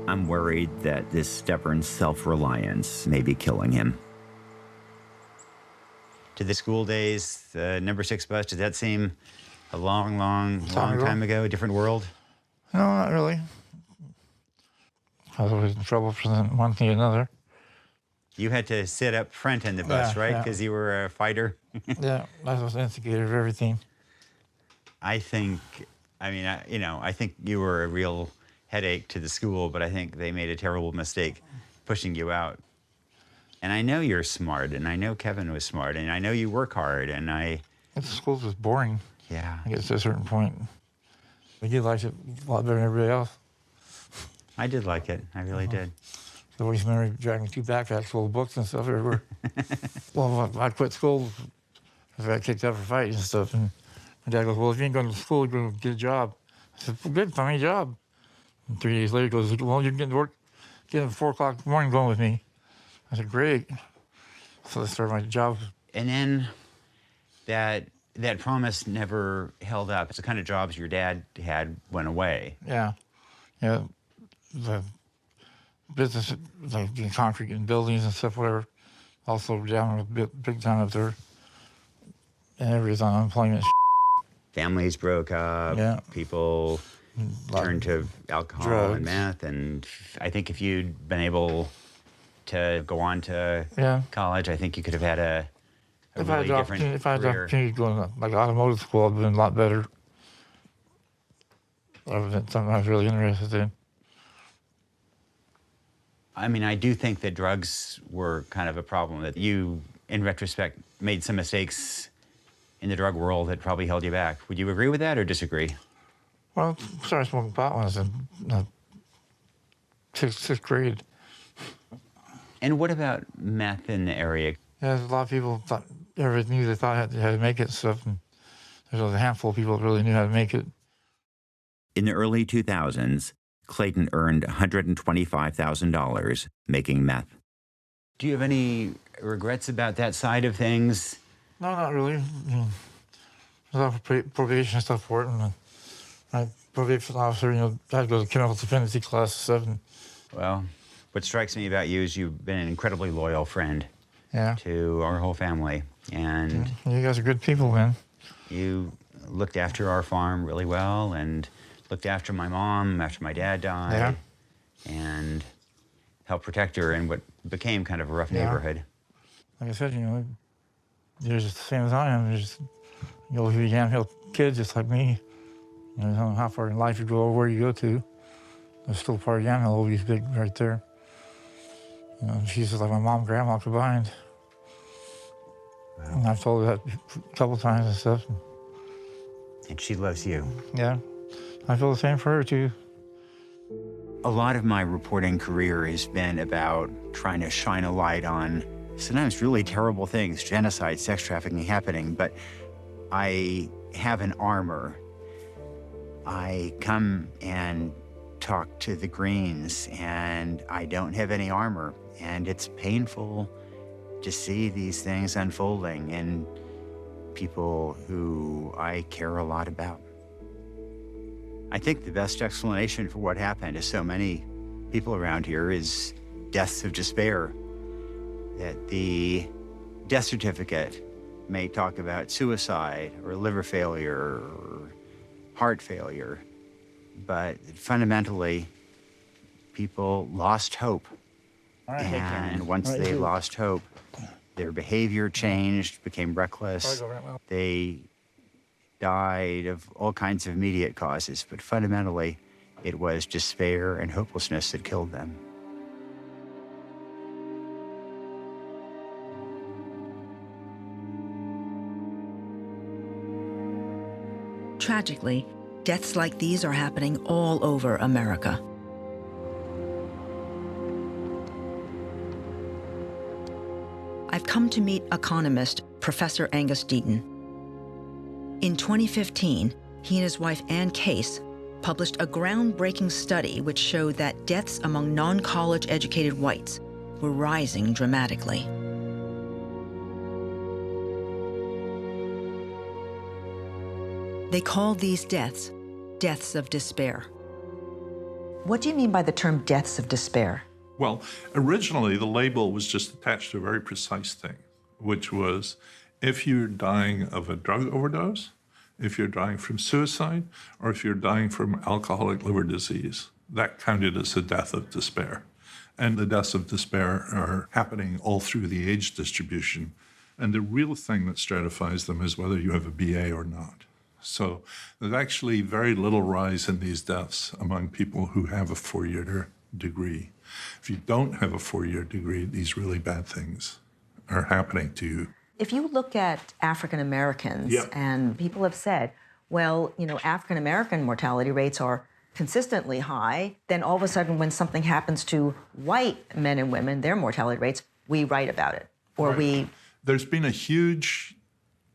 I'm worried that this stubborn self-reliance may be killing him. To the school days, the number 6 bus, does that seem a long time ago, a different world? No, not really. I was always in trouble for one thing or another. You had to sit up front in the bus, right? Because you were a fighter? Yeah, I was the instigator of everything. I think you were a real headache to the school, but I think they made a terrible mistake pushing you out. And I know you're smart, and I know Kevin was smart, and I know you work hard, and The school was boring. Yeah. I guess to a certain point. But you liked it a lot better than everybody else. I did like it. I really did. So we used to remember dragging 2 backpacks full of books and stuff everywhere. Well, I quit school because I got kicked out for fighting and stuff. And my dad goes, well, if you ain't going to school, you're going to get a job. I said, well, good, find me a job. And 3 days later, he goes, well, you're getting to work, getting at 4 o'clock in the morning going with me. I said, great. So I started my job. And then that promise never held up. It's the kind of jobs your dad had went away. Yeah. Yeah. The business, like doing concrete and buildings and stuff, whatever, also down big time up there. And everybody's on unemployment. Families broke up. Yeah. People turned to alcohol drugs. And meth. And I think if you'd been able to go on to college, I think you could have had a really different career. If I had the opportunity to go to like automotive school, I'd have been a lot better. That would have been something I was really interested in. I mean, I do think that drugs were kind of a problem, that you, in retrospect, made some mistakes in the drug world that probably held you back. Would you agree with that or disagree? Well, I started smoking pot when I was in sixth grade. And what about meth in the area? Yeah, there's a lot of people thought, everybody knew they thought how to make it and stuff. And there's a handful of people that really knew how to make it. In the early 2000s, Clayton earned $125,000 making meth. Do you have any regrets about that side of things? No, not really. There's a lot of probation and stuff for it. And my probation officer, I had to go to chemical dependency class 7. Well, what strikes me about you is you've been an incredibly loyal friend to our whole family. And you guys are good people, man. You looked after our farm really well and looked after my mom after my dad died. And helped protect her in what became kind of a rough neighborhood. Like I said, you're just the same as I am. You're just, you're a Yamhill kid just like me. I don't know how far in life you go or where you go to. There's still part of Yamhill always big right there. She's just like my mom and grandma combined. Wow. And I've told her that a couple times and stuff. And she loves you. Yeah. I feel the same for her, too. A lot of my reporting career has been about trying to shine a light on sometimes really terrible things, genocide, sex trafficking happening, but I have an armor. I come and talk to the Greens, and I don't have any armor, and it's painful to see these things unfolding in people who I care a lot about. I think the best explanation for what happened to so many people around here is deaths of despair. That the death certificate may talk about suicide or liver failure or heart failure, but fundamentally, people lost hope. And once they lost hope, their behavior changed, became reckless. They died of all kinds of immediate causes, but fundamentally, it was despair and hopelessness that killed them. Tragically, deaths like these are happening all over America. I've come to meet economist Professor Angus Deaton. In 2015, he and his wife Ann Case published a groundbreaking study which showed that deaths among non-college educated whites were rising dramatically. They called these deaths deaths of despair. What do you mean by the term deaths of despair? Well, originally the label was just attached to a very precise thing, which was if you're dying of a drug overdose, if you're dying from suicide, or if you're dying from alcoholic liver disease, that counted as a death of despair. And the deaths of despair are happening all through the age distribution. And the real thing that stratifies them is whether you have a BA or not. So there's actually very little rise in these deaths among people who have a 4-year degree. If you don't have a 4-year degree, these really bad things are happening to you. If you look at African Americans, and people have said, well, African American mortality rates are consistently high, then all of a sudden when something happens to white men and women, their mortality rates, we write about it. Or There's been a huge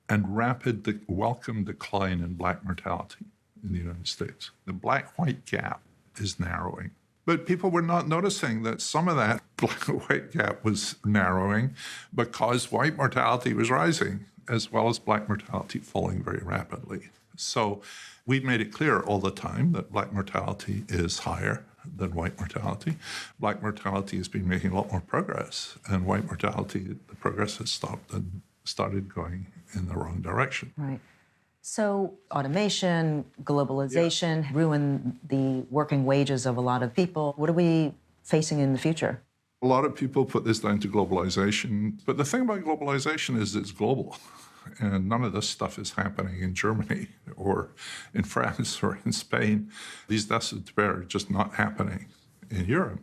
and rapid welcome decline in black mortality in the United States. The black-white gap is narrowing. But people were not noticing that some of that black-white gap was narrowing because white mortality was rising, as well as black mortality falling very rapidly. So we've made it clear all the time that black mortality is higher than white mortality. Black mortality has been making a lot more progress, and white mortality, the progress has stopped and started going in the wrong direction. Right. So automation, globalization ruin the working wages of a lot of people. What are we facing in the future? A lot of people put this down to globalization, but the thing about globalization is it's global. And none of this stuff is happening in Germany or in France or in Spain. These deaths of despair are just not happening in Europe.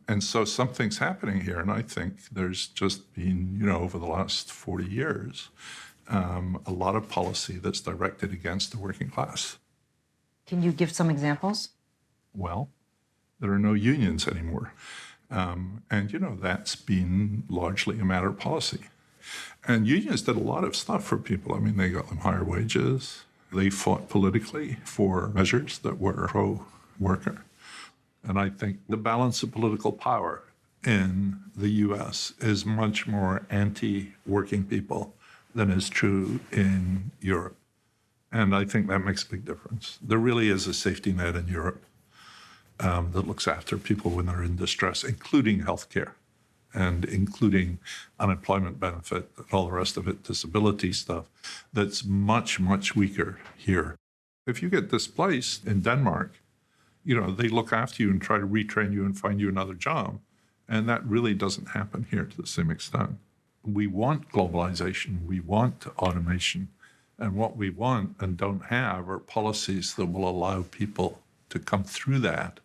And so something's happening here. And I think there's just been, over the last 40 years, a lot of policy that's directed against the working class. Can you give some examples? Well, there are no unions anymore. And, you know, that's been largely a matter of policy. And unions did a lot of stuff for people. I mean, they got them higher wages. They fought politically for measures that were pro-worker. And I think the balance of political power in the U.S. is much more anti-working people than is true in Europe. And I think that makes a big difference. There really is a safety net in Europe that looks after people when they're in distress, including health care and including unemployment benefit and all the rest of it, disability stuff, that's much, much weaker here. If you get displaced in Denmark, you know, they look after you and try to retrain you and find you another job. And that really doesn't happen here to the same extent. We want globalization, we want automation, and what we want and don't have are policies that will allow people to come through that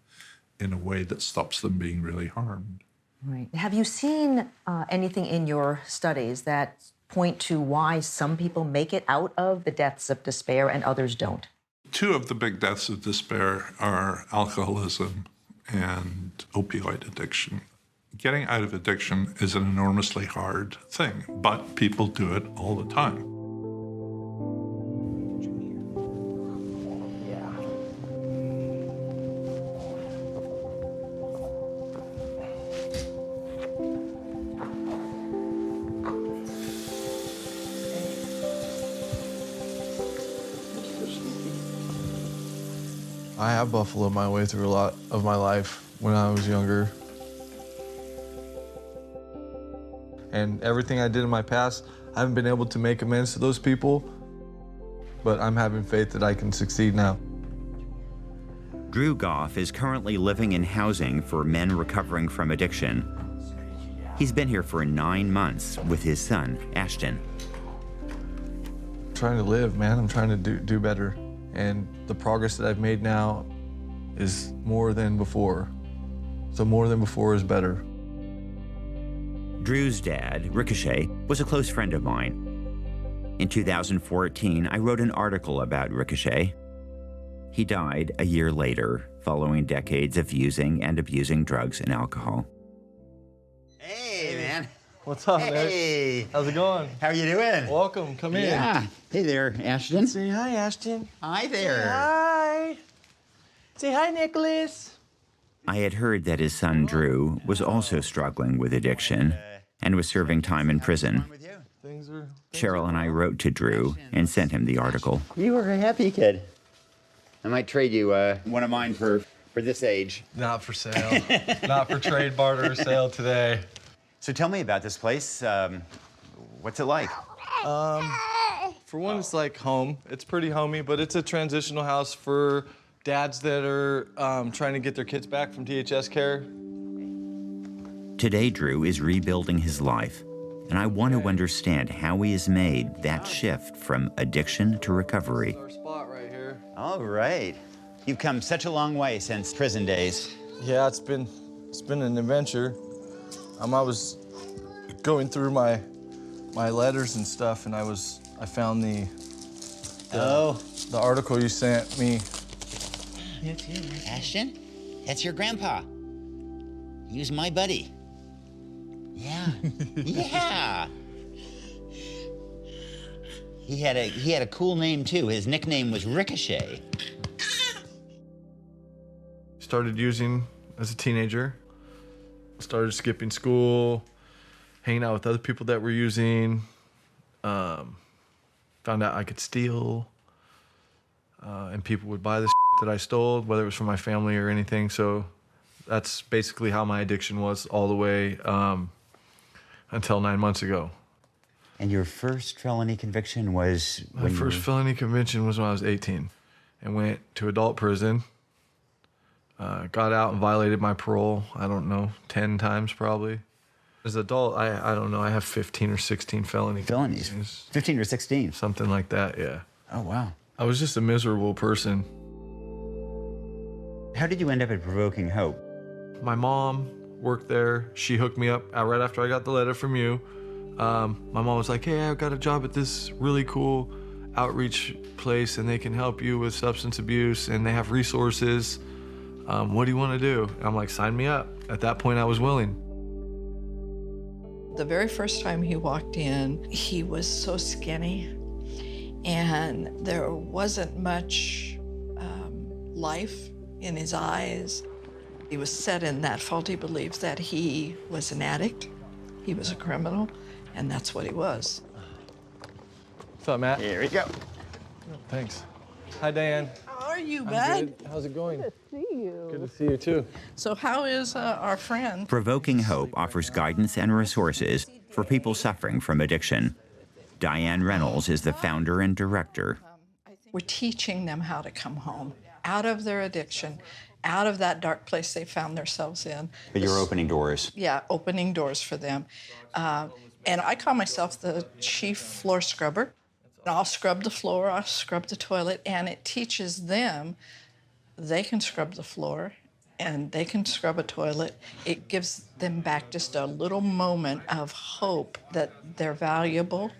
in a way that stops them being really harmed. Right. Have you seen anything in your studies that point to why some people make it out of the deaths of despair and others don't? Two of the big deaths of despair are alcoholism and opioid addiction. Getting out of addiction is an enormously hard thing, but people do it all the time. I have buffaloed my way through a lot of my life when I was younger. And everything I did in my past, I haven't been able to make amends to those people, but I'm having faith that I can succeed now. Drew Goff is currently living in housing for men recovering from addiction. He's been here for 9 months with his son, Ashton. I'm trying to live, man. I'm trying to do better. And the progress that I've made now is more than before. So more than before is better. Drew's dad, Ricochet, was a close friend of mine. In 2014, I wrote an article about Ricochet. He died a year later, following decades of using and abusing drugs and alcohol. Hey, man. What's up, Hey. Nick? How's it going? How are you doing? Welcome, come in. Yeah. Hey there, Ashton. Say hi, Ashton. Hi there. Say hi. Say hi, Nicholas. I had heard that his son, Drew, was also struggling with addiction and was serving time in prison. Sheryl and I wrote to Drew and sent him the article. You were a happy kid. I might trade you one of mine for this age. Not for sale. Not for trade, barter, or sale today. So tell me about this place. What's it like? For one, it's like home. It's pretty homey, but it's a transitional house for dads that are trying to get their kids back from DHS care. Today, Drew is rebuilding his life, and I want to understand how he has made that shift from addiction to recovery. Our spot right here. All right. You've come such a long way since prison days. Yeah, it's been an adventure. I was going through my letters and stuff, and I found the article you sent me. It's you, Ashton. That's your grandpa. He was my buddy. Yeah. Yeah. He had a cool name too. His nickname was Ricochet. Started using as a teenager. Started skipping school, hanging out with other people that were using. Found out I could steal, and people would buy the that I stole, whether it was from my family or anything. So that's basically how my addiction was all the way until 9 months ago. And your first felony conviction was when My first felony conviction was when I was 18 and went to adult prison. Got out and violated my parole, I don't know, 10 times probably. As an adult, I don't know, I have 15 or 16 felonies. 15 or 16? Something like that, yeah. Oh, wow. I was just a miserable person. How did you end up at Provoking Hope? My mom worked there. She hooked me up right after I got the letter from you. My mom was like, hey, I got a job at this really cool outreach place, and they can help you with substance abuse, and they have resources. What do you want to do? And I'm like, sign me up. At that point, I was willing. The very first time he walked in, he was so skinny, and there wasn't much life in his eyes. He was set in that faulty belief that he was an addict, he was a criminal, and that's what he was. What's up, Matt? Here we go. Thanks. Hi, Diane. How are you, I'm bud? good. How's it going? Good to see you. Good to see you, too. So how is our friend? Provoking Hope offers guidance and resources for people suffering from addiction. Diane Reynolds is the founder and director. We're teaching them how to come home, out of their addiction, out of that dark place they found themselves in. But you're opening doors. Yeah, opening doors for them. And I call myself the chief floor scrubber. I'll scrub the floor, I'll scrub the toilet, and it teaches them they can scrub the floor and they can scrub a toilet. It gives them back just a little moment of hope that they're valuable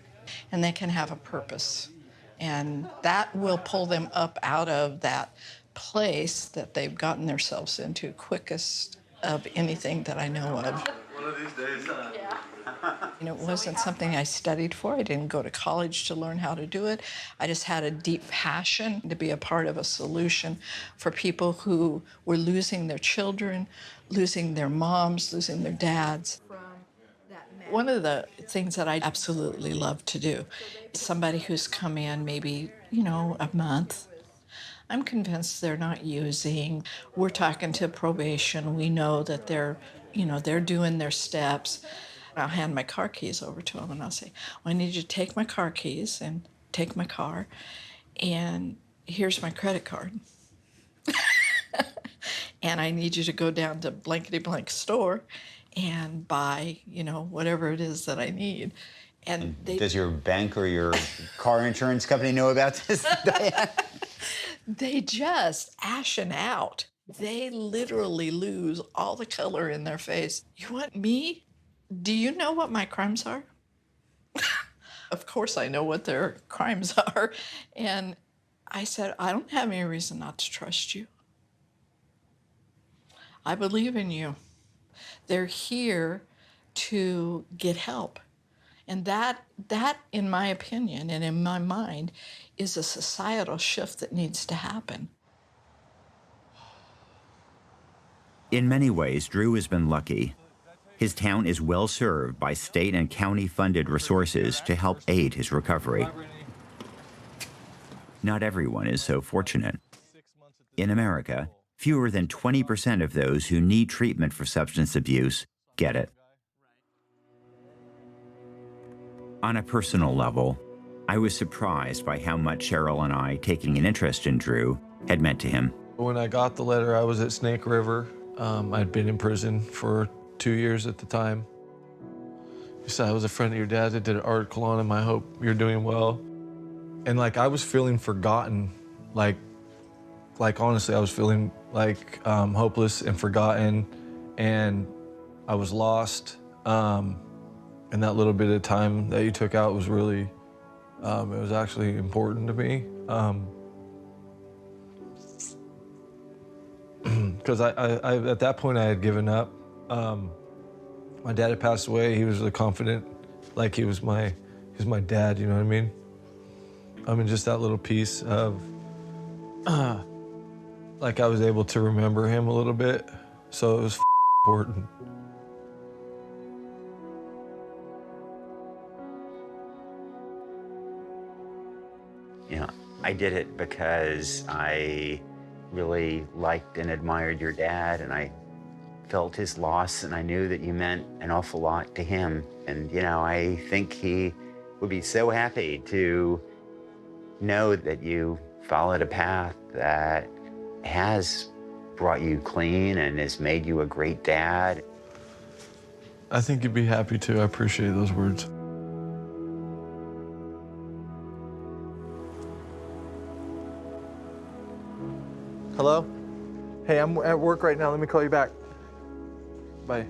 and they can have a purpose. And that will pull them up out of that place that they've gotten themselves into quickest of anything that I know of. One of these days, huh? Yeah. It wasn't something I studied for. I didn't go to college to learn how to do it. I just had a deep passion to be a part of a solution for people who were losing their children, losing their moms, losing their dads. One of the things that I absolutely love to do is somebody who's come in maybe, a month. I'm convinced they're not using. We're talking to probation. We know that they're doing their steps. I'll hand my car keys over to them and I'll say, well, I need you to take my car keys and take my car, and here's my credit card. And I need you to go down to blankety blank store and buy, whatever it is that I need. And does your bank or your car insurance company know about this, Diane? They just ashen out. They literally lose all the color in their face. You want me? Do you know what my crimes are? Of course I know what their crimes are. And I said, I don't have any reason not to trust you. I believe in you. They're here to get help. And that, in my opinion and in my mind, is a societal shift that needs to happen. In many ways, Drew has been lucky. His town is well served by state and county-funded resources to help aid his recovery. Not everyone is so fortunate. In America, fewer than 20% of those who need treatment for substance abuse get it. On a personal level, I was surprised by how much Sheryl and I taking an interest in Drew had meant to him. When I got the letter, I was at Snake River. I'd been in prison for 2 years at the time. He said, I was a friend of your dad's. I did an article on him. I hope you're doing well. And I was feeling forgotten. Like honestly, I was feeling hopeless and forgotten, and I was lost. And that little bit of time that you took out was really, it was actually important to me. Because I at that point I had given up. My dad had passed away. He was really confident, like he was my dad. You know what I mean? I mean, just that little piece of, I was able to remember him a little bit. So it was important. I did it because I really liked and admired your dad, and I felt his loss, and I knew that you meant an awful lot to him. And, I think he would be so happy to know that you followed a path that has brought you clean and has made you a great dad. I think you'd be happy too. I appreciate those words. Hello? Hey, I'm at work right now. Let me call you back. Bye.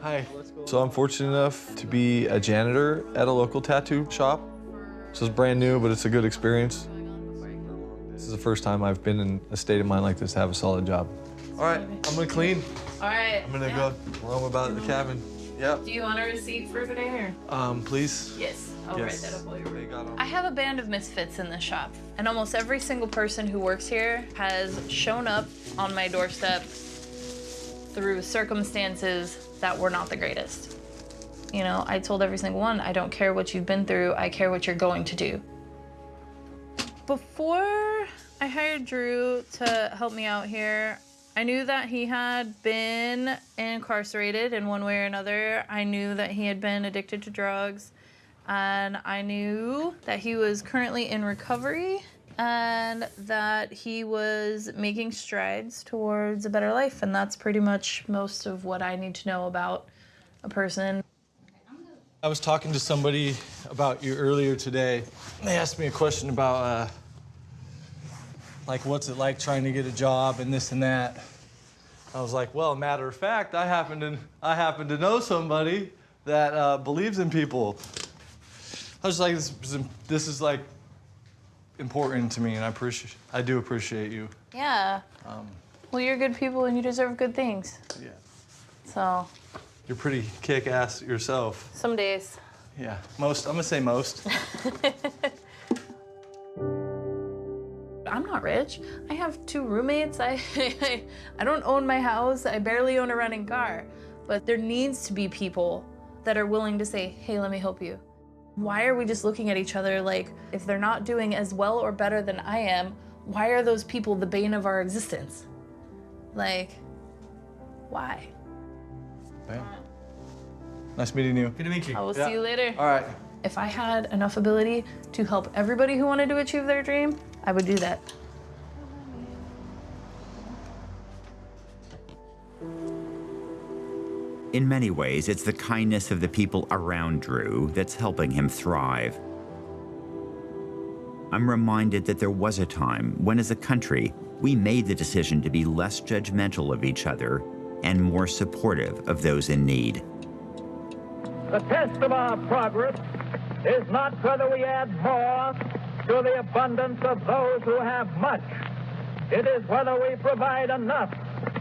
Hi. So I'm fortunate enough to be a janitor at a local tattoo shop. So it's brand new, but it's a good experience. This is the first time I've been in a state of mind like this to have a solid job. All right, I'm gonna clean. All right. I'm gonna go roam about the cabin. Yep. Do you want a receipt for today or? Please. Yes, I'll Yes. write that up while you're working. I have a band of misfits in this shop, and almost every single person who works here has shown up on my doorstep through circumstances that were not the greatest. You know, I told every single one, I don't care what you've been through, I care what you're going to do. Before I hired Drew to help me out here, I knew that he had been incarcerated in one way or another. I knew that he had been addicted to drugs, and I knew that he was currently in recovery and that he was making strides towards a better life, and that's pretty much most of what I need to know about a person. I was talking to somebody about you earlier today. They asked me a question about, like, what's it like trying to get a job and this and that. I was like, well, matter of fact, I happen to know somebody that believes in people. I was like, this is like important to me, and I do appreciate you. Yeah. Well, you're good people and you deserve good things. Yeah. So. You're pretty kick-ass yourself. Some days. Yeah, most. I'm gonna say most. I'm not rich. I have 2 roommates. I don't own my house. I barely own a running car. But there needs to be people that are willing to say, hey, let me help you. Why are we just looking at each other like, if they're not doing as well or better than I am, why are those people the bane of our existence? Like, why? Bam. Nice meeting you. Good to meet you. I will see you later. All right. If I had enough ability to help everybody who wanted to achieve their dream, I would do that. In many ways, it's the kindness of the people around Drew that's helping him thrive. I'm reminded that there was a time when, as a country, we made the decision to be less judgmental of each other and more supportive of those in need. The test of our progress is not whether we add more to the abundance of those who have much. It is whether we provide enough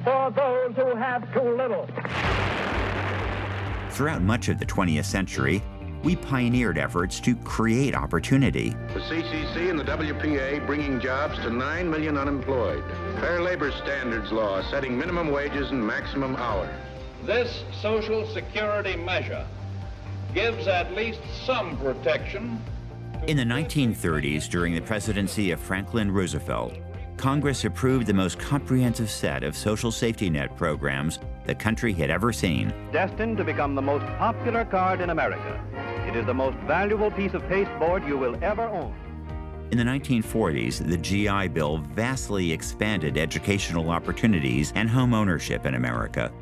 for those who have too little. Throughout much of the 20th century, we pioneered efforts to create opportunity. The CCC and the WPA bringing jobs to 9 million unemployed. Fair labor standards law setting minimum wages and maximum hours. This Social Security measure gives at least some protection. In the 1930s, during the presidency of Franklin Roosevelt, Congress approved the most comprehensive set of social safety net programs the country had ever seen. Destined to become the most popular card in America, it is the most valuable piece of pasteboard you will ever own. In the 1940s, the GI Bill vastly expanded educational opportunities and home ownership in America.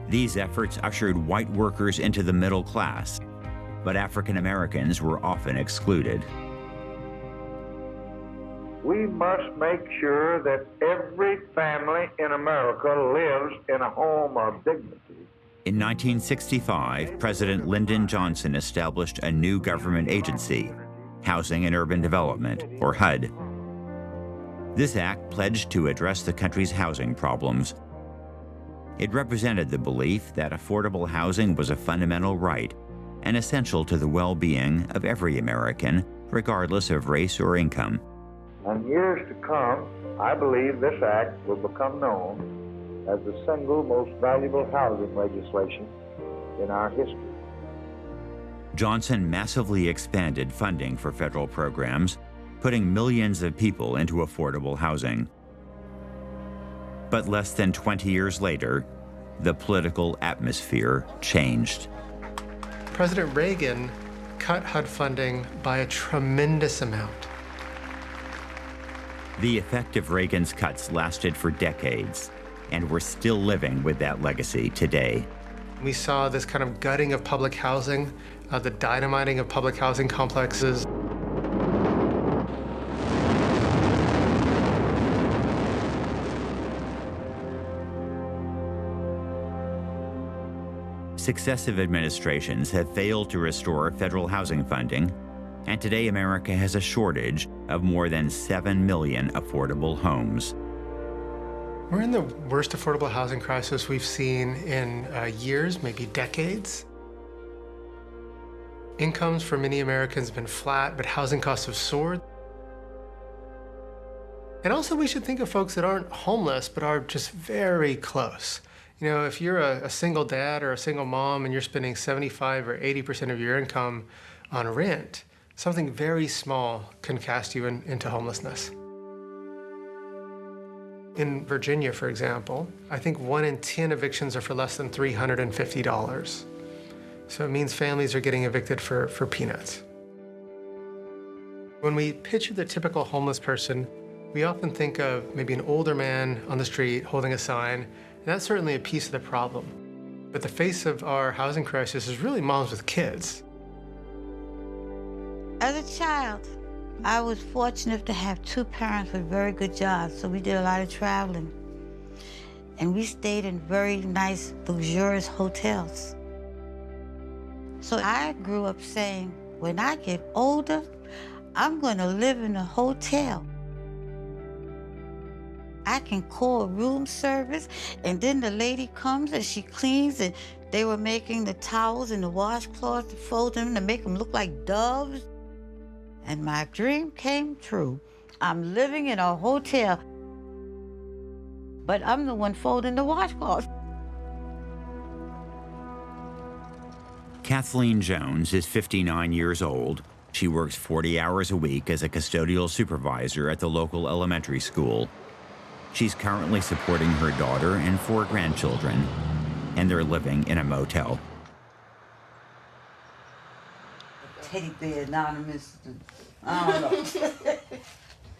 These efforts ushered white workers into the middle class, but African Americans were often excluded. We must make sure that every family in America lives in a home of dignity. In 1965, President Lyndon Johnson established a new government agency, Housing and Urban Development, or HUD. This act pledged to address the country's housing problems. It represented the belief that affordable housing was a fundamental right and essential to the well-being of every American, regardless of race or income. In years to come, I believe this act will become known as the single most valuable housing legislation in our history. Johnson massively expanded funding for federal programs, putting millions of people into affordable housing. But less than 20 years later, the political atmosphere changed. President Reagan cut HUD funding by a tremendous amount. The effect of Reagan's cuts lasted for decades, and we're still living with that legacy today. We saw this kind of gutting of public housing, the dynamiting of public housing complexes. Successive administrations have failed to restore federal housing funding, And today, America has a shortage of more than 7 million affordable homes. We're in the worst affordable housing crisis we've seen in years, maybe decades. Incomes for many Americans have been flat, but housing costs have soared. And also, we should think of folks that aren't homeless, but are just very close. You know, if you're a single dad or a single mom and you're spending 75 or 80% of your income on rent, something very small can cast you into homelessness. In Virginia, for example, I think 1 in 10 evictions are for less than $350. So it means families are getting evicted for peanuts. When we picture the typical homeless person, we often think of maybe an older man on the street holding a sign, and that's certainly a piece of the problem. But the face of our housing crisis is really moms with kids. As a child, I was fortunate to have 2 parents with very good jobs, so we did a lot of traveling. And we stayed in very nice, luxurious hotels. So I grew up saying, when I get older, I'm gonna live in a hotel. I can call room service, and then the lady comes and she cleans, and they were making the towels and the washcloths to fold them to make them look like doves. And my dream came true. I'm living in a hotel, but I'm the one folding the washcloths. Kathleen Jones is 59 years old. She works 40 hours a week as a custodial supervisor at the local elementary school. She's currently supporting her daughter and 4 grandchildren, and they're living in a motel. Teddy bear anonymous. I don't know.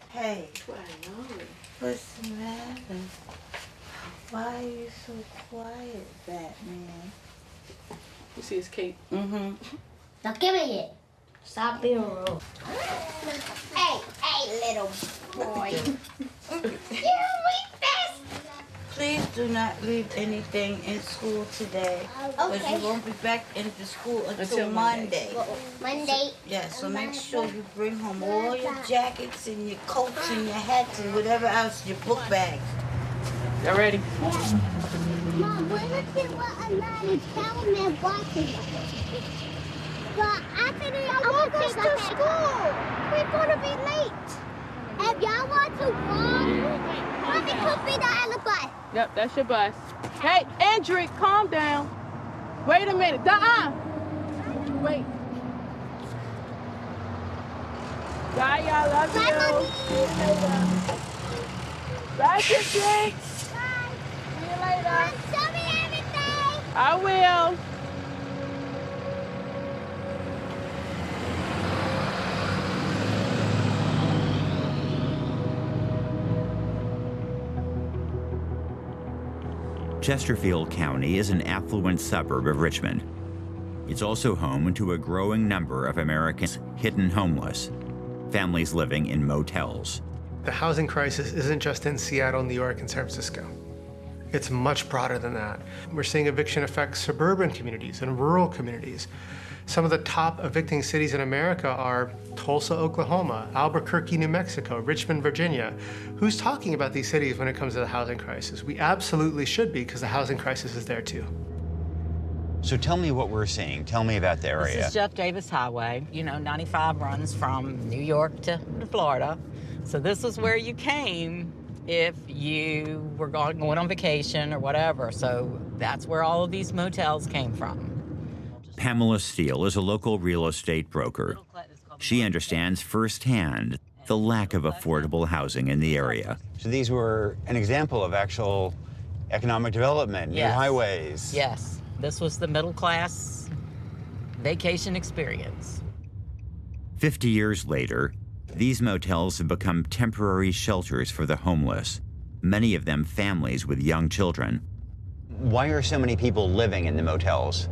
Hey, what's the matter? Why are you so quiet, Batman? You see his cape? Mm-hmm. Now give me it. Stop being rude. Hey, little boy. You read this? Please do not leave anything in school today, because Okay. you won't be back into school until Monday. Monday. Yeah, so make sure you bring home all your jackets and your coats and your hats and whatever else, your book bags. Y'all ready? Mom, we're looking at what a lot of cattlemen watching. But actually, I want us to school. We're gonna be late. If y'all want to walk, Mommy could be the alibi. Yep, that's your bus. Hey, Andrew, calm down. Wait a minute. Wait. Bye, y'all. Love you. Mommy. Bye, Kissy. Bye. See you later. Show me everything. I will. Chesterfield County is an affluent suburb of Richmond. It's also home to a growing number of Americans hidden homeless, families living in motels. The housing crisis isn't just in Seattle, New York, and San Francisco. It's much broader than that. We're seeing eviction affect suburban communities and rural communities. Some of the top evicting cities in America are Tulsa, Oklahoma, Albuquerque, New Mexico, Richmond, Virginia. Who's talking about these cities when it comes to the housing crisis? We absolutely should be, because the housing crisis is there too. So tell me what we're seeing. Tell me about the area. This is Jeff Davis Highway. You know, 95 runs from New York to Florida. So this is where you came if you were going on vacation or whatever. So that's where all of these motels came from. Pamela Steele is a local real estate broker. She understands firsthand the lack of affordable housing in the area. So these were an example of actual economic development, new highways. Yes, this was the middle class vacation experience. 50 years later, these motels have become temporary shelters for the homeless, many of them families with young children. Why are so many people living in the motels?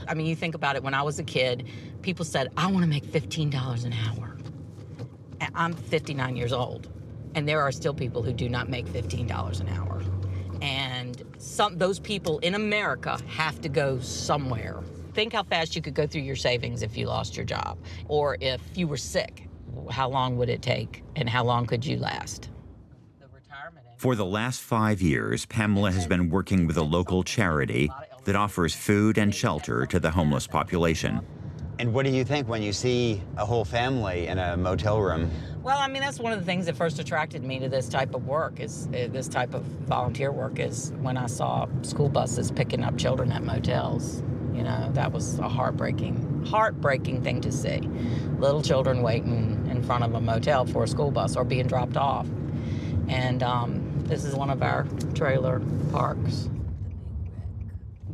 I mean, you think about it, when I was a kid, people said, I want to make $15 an hour. And I'm 59 years old, and there are still people who do not make $15 an hour. And those people in America have to go somewhere. Think how fast you could go through your savings if you lost your job, or if you were sick. How long would it take, and how long could you last? For the last 5 years, Pamela has been working with a local charity that offers food and shelter to the homeless population. And what do you think when you see a whole family in a motel room? Well, I mean, that's one of the things that first attracted me to this type of work, is this type of volunteer work, is when I saw school buses picking up children at motels. You know, that was a heartbreaking thing to see. Little children waiting in front of a motel for a school bus or being dropped off. And this is one of our trailer parks.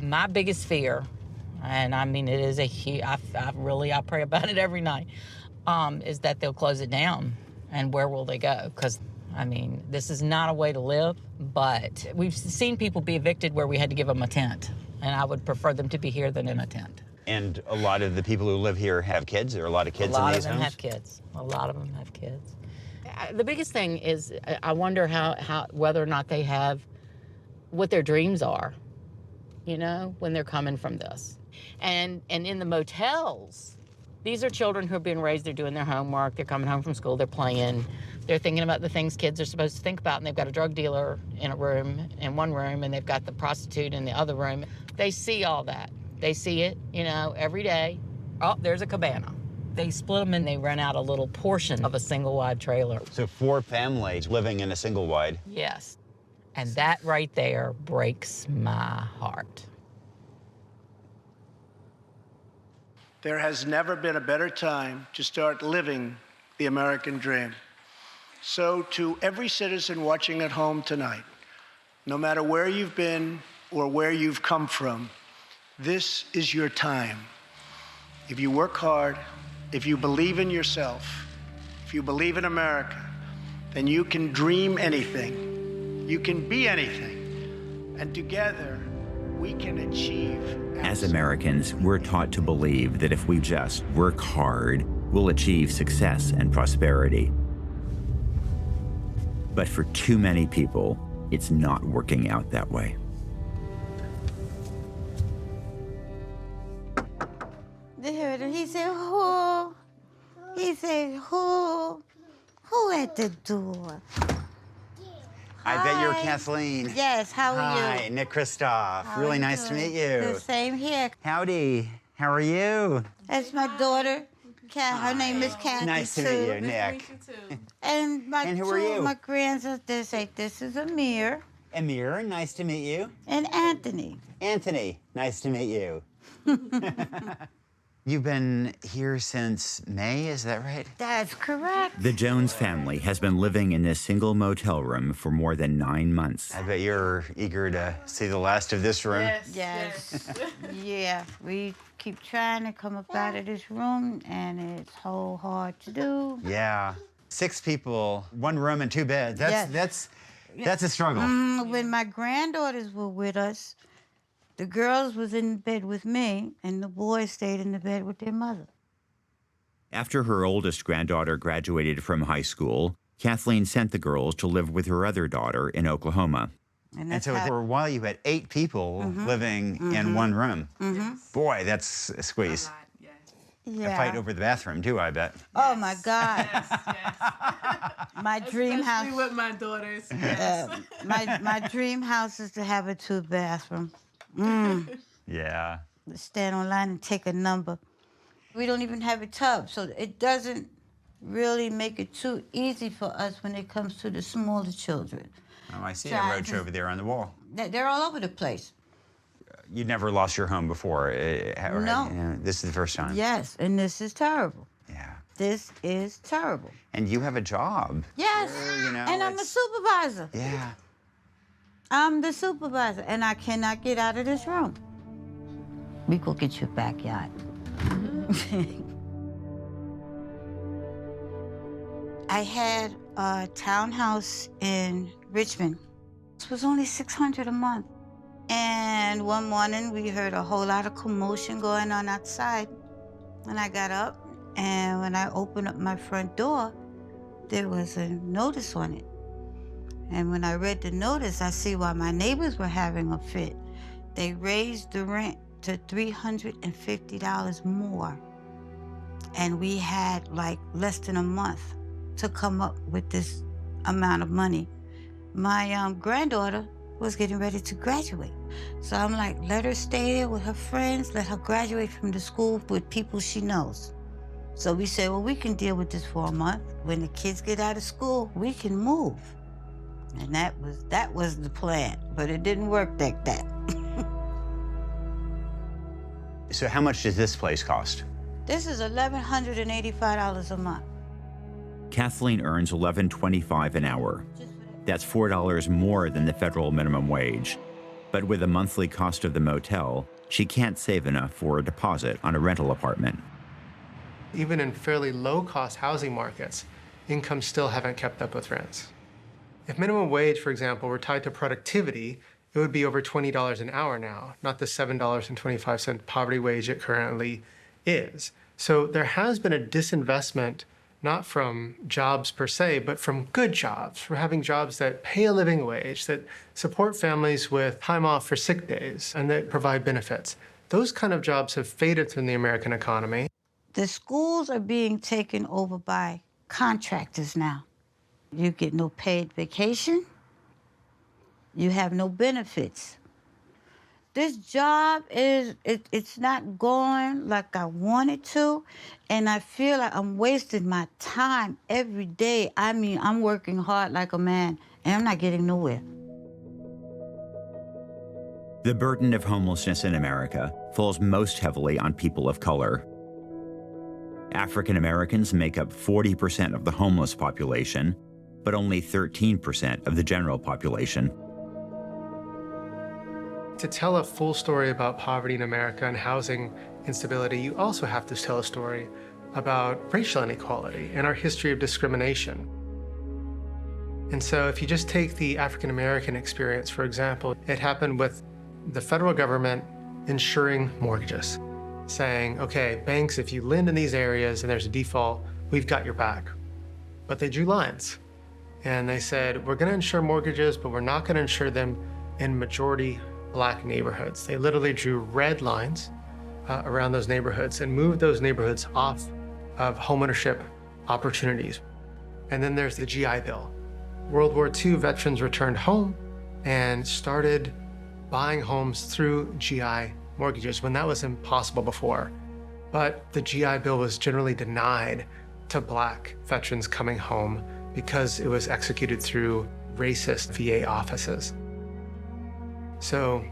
My biggest fear, and I mean, it is a huge, I pray about it every night, is that they'll close it down. And where will they go? Because, I mean, this is not a way to live, but we've seen people be evicted where we had to give them a tent. And I would prefer them to be here than in a tent. And a lot of the people who live here have kids? There are a lot of kids in these homes? A lot of them have kids. A lot of them have kids. The biggest thing is, I wonder whether or not they have what their dreams are, you know, when they're coming from this. And in the motels, these are children who are being raised, they're doing their homework, they're coming home from school, they're playing, they're thinking about the things kids are supposed to think about, and they've got a drug dealer in one room, and they've got the prostitute in the other room. They see all that. They see it, you know, every day. Oh, there's a cabana. They split them and they rent out a little portion of a single wide trailer. So 4 families living in a single wide? Yes. And that right there breaks my heart. There has never been a better time to start living the American dream. So to every citizen watching at home tonight, no matter where you've been or where you've come from, this is your time. If you work hard, if you believe in yourself, if you believe in America, then you can dream anything. You can be anything. And together, we can achieve. As Americans, we're taught to believe that if we just work hard, we'll achieve success and prosperity. But for too many people, it's not working out that way. He said, who? He said, who? Who at the door? I bet you're Kathleen. Yes, how are you? Hi, Nick Kristof. Really nice to meet you. The same here. Howdy. How are you? That's my daughter. Her name is Kathy. Nice to meet you, Nick. And who are you? My grandsons, they say, this is Amir. Amir, nice to meet you. And Anthony. Anthony, nice to meet you. You've been here since May, is that right? That's correct. The Jones family has been living in this single motel room for more than 9 months. I bet you're eager to see the last of this room. Yes. Yeah, we keep trying to come up out of this room, and it's so hard to do. Yeah. 6 people, 1 room and 2 beds. That's a struggle. When my granddaughters were with us, the girls was in bed with me, and the boys stayed in the bed with their mother. After her oldest granddaughter graduated from high school, Kathleen sent the girls to live with her other daughter in Oklahoma. And so for a while you had 8 people living in 1 room. Boy, that's a squeeze. Yeah. A fight over the bathroom, too, I bet. Oh, my God. My dream house. Especially with my daughters. My dream house is to have a 2-bathroom. Yeah. Stand online and take a number. We don't even have a tub, so it doesn't really make it too easy for us when it comes to the smaller children. Oh, I see a roach over there on the wall. They're all over the place. You never lost your home before, right? No. You know, this is the first time. Yes, and this is terrible. Yeah. This is terrible. And you have a job. Yes, and I'm a supervisor. Yeah. I'm the supervisor, and I cannot get out of this room. We go get your backyard. I had a townhouse in Richmond. It was only $600 a month. And one morning, we heard a whole lot of commotion going on outside. And I got up, and when I opened up my front door, there was a notice on it. And when I read the notice, I see why my neighbors were having a fit. They raised the rent to $350 more. And we had like less than a month to come up with this amount of money. My granddaughter was getting ready to graduate. So I'm like, let her stay there with her friends, let her graduate from the school with people she knows. So we said, well, we can deal with this for a month. When the kids get out of school, we can move. And that was the plan, but it didn't work like that. So how much does this place cost? This is $1,185 a month. Kathleen earns $11.25 an hour. That's $4 more than the federal minimum wage. But with the monthly cost of the motel, she can't save enough for a deposit on a rental apartment. Even in fairly low-cost housing markets, incomes still haven't kept up with rents. If minimum wage, for example, were tied to productivity, it would be over $20 an hour now, not the $7.25 poverty wage it currently is. So there has been a disinvestment, not from jobs per se, but from good jobs, from having jobs that pay a living wage, that support families with time off for sick days, and that provide benefits. Those kind of jobs have faded from the American economy. The schools are being taken over by contractors now. You get no paid vacation. You have no benefits. This job it's not going like I want it to, and I feel like I'm wasting my time every day. I mean, I'm working hard like a man, and I'm not getting nowhere. The burden of homelessness in America falls most heavily on people of color. African Americans make up 40% of the homeless population, but only 13% of the general population. To tell a full story about poverty in America and housing instability, you also have to tell a story about racial inequality and our history of discrimination. And so if you just take the African American experience, for example, it happened with the federal government insuring mortgages, saying, okay, banks, if you lend in these areas and there's a default, we've got your back. But they drew lines. And they said, we're gonna insure mortgages, but we're not gonna insure them in majority Black neighborhoods. They literally drew red lines around those neighborhoods and moved those neighborhoods off of homeownership opportunities. And then there's the GI Bill. World War II veterans returned home and started buying homes through GI mortgages when that was impossible before. But the GI Bill was generally denied to Black veterans coming home because it was executed through racist VA offices. So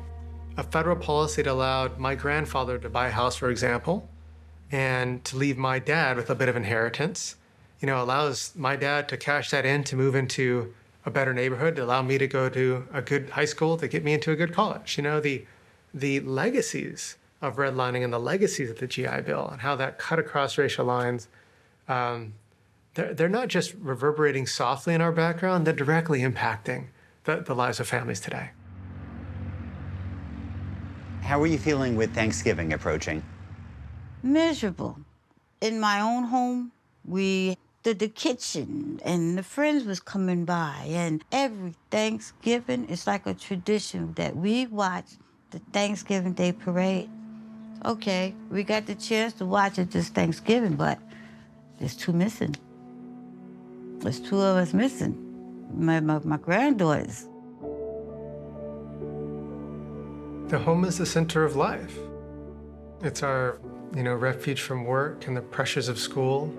a federal policy that allowed my grandfather to buy a house, for example, and to leave my dad with a bit of inheritance, allows my dad to cash that in to move into a better neighborhood, to allow me to go to a good high school, to get me into a good college. The legacies of redlining and the legacies of the GI Bill and how that cut across racial lines, they're not just reverberating softly in our background, they're directly impacting the lives of families today. How are you feeling with Thanksgiving approaching? Miserable. In my own home, we did the kitchen, and the friends was coming by, and every Thanksgiving, it's like a tradition that we watch the Thanksgiving Day parade. Okay, we got the chance to watch it this Thanksgiving, but there's two missing. There's two of us missing, my granddaughters. The home is the center of life. It's our, refuge from work and the pressures of school.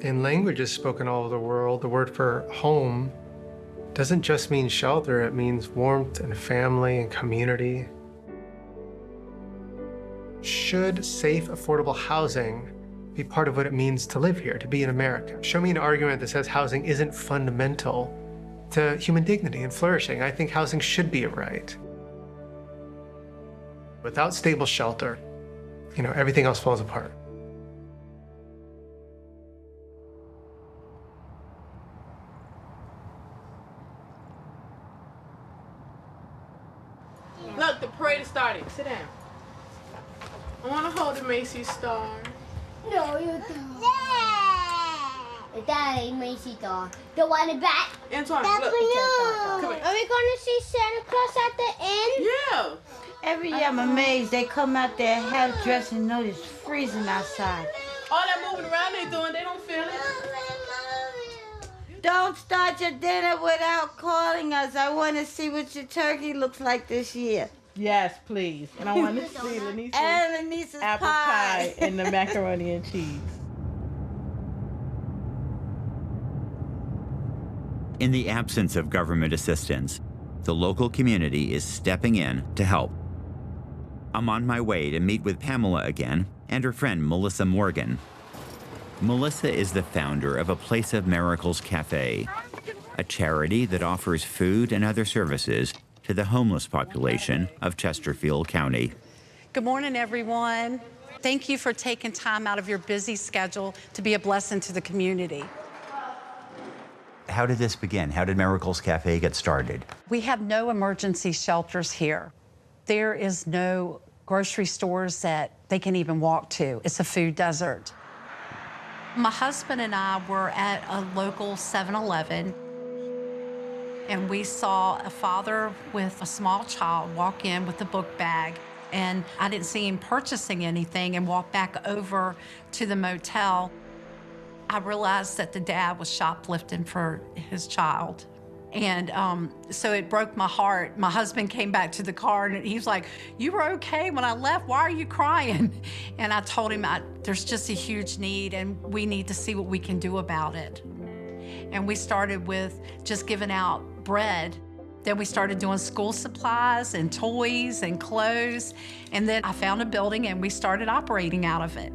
In languages spoken all over the world, the word for home doesn't just mean shelter, it means warmth and family and community. Should safe, affordable housing be part of what it means to live here, to be in America? Show me an argument that says housing isn't fundamental to human dignity and flourishing. I think housing should be a right. Without stable shelter, everything else falls apart. Look, the parade is starting. Sit down. I want to hold the Macy's star. No, you don't. That ain't Macy's star. The one in the back. Antoine, that's look. for you. Come here. Are we going to see Santa Claus at the end? Yeah. Every year I'm amazed. They come out there half dressed and know it's freezing outside. All that moving around they doing, they don't feel it. Don't start your dinner without calling us. I want to see what your turkey looks like this year. Yes, please. And I want to see Lanisa's apple pie and the macaroni and cheese. In the absence of government assistance, the local community is stepping in to help. I'm on my way to meet with Pamela again and her friend Melissa Morgan. Melissa is the founder of A Place of Miracles Cafe, a charity that offers food and other services to the homeless population of Chesterfield County. Good morning, everyone. Thank you for taking time out of your busy schedule to be a blessing to the community. How did this begin? How did Miracles Cafe get started? We have no emergency shelters here. There is no grocery stores that they can even walk to. It's a food desert. My husband and I were at a local 7-Eleven, and we saw a father with a small child walk in with a book bag, and I didn't see him purchasing anything and walk back over to the motel. I realized that the dad was shoplifting for his child. And so it broke my heart. My husband came back to the car and he was like, "You were okay when I left, why are you crying?" And I told him, there's just a huge need and we need to see what we can do about it. And we started with just giving out bread. Then we started doing school supplies and toys and clothes. And then I found a building and we started operating out of it.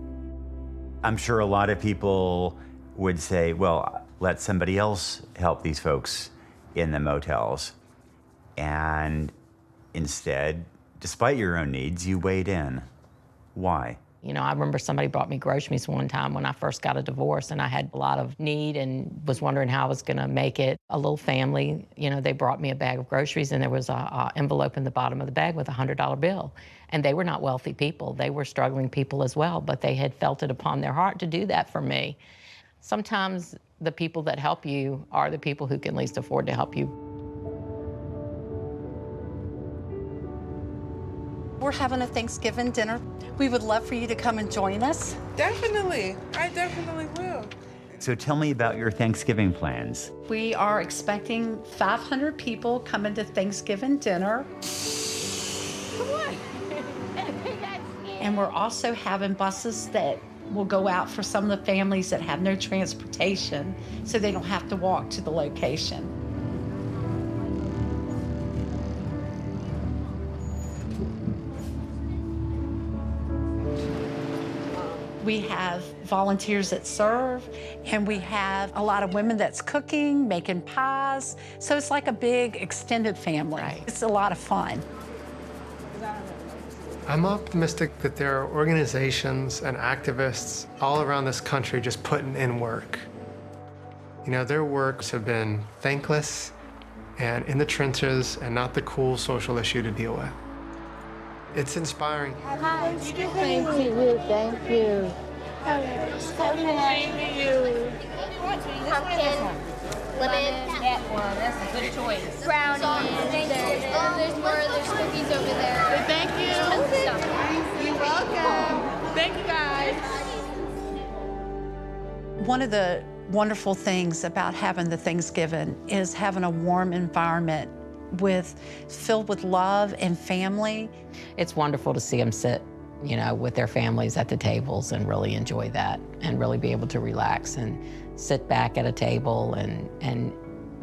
I'm sure a lot of people would say, well, let somebody else help these folks in the motels. And instead, despite your own needs, you weighed in. Why? You know, I remember somebody brought me groceries one time when I first got a divorce and I had a lot of need and was wondering how I was gonna make it. A little family, you know, they brought me a bag of groceries and there was an envelope in the bottom of the bag with a $100 bill. And they were not wealthy people. They were struggling people as well, but they had felt it upon their heart to do that for me. Sometimes the people that help you are the people who can least afford to help you. We're having a Thanksgiving dinner. We would love for you to come and join us. Definitely. I definitely will. So tell me about your Thanksgiving plans. We are expecting 500 people coming to Thanksgiving dinner. Come on. And we're also having buses that will go out for some of the families that have no transportation so they don't have to walk to the location. We have volunteers that serve, and we have a lot of women that's cooking, making pies. So it's like a big extended family. Right. It's a lot of fun. I'm optimistic that there are organizations and activists all around this country just putting in work. You know, their works have been thankless and in the trenches and not the cool social issue to deal with. It's inspiring. Hi, thank you. Thank you. Thank you. Pumpkin. Lemon. That one, that's a good choice. Brownies. There's more. There's cookies over there. Thank you. You're welcome. Thank you, guys. One of the wonderful things about having the Thanksgiving is having a warm environment filled with love and family. It's wonderful to see them sit, you know, with their families at the tables and really enjoy that and really be able to relax and sit back at a table and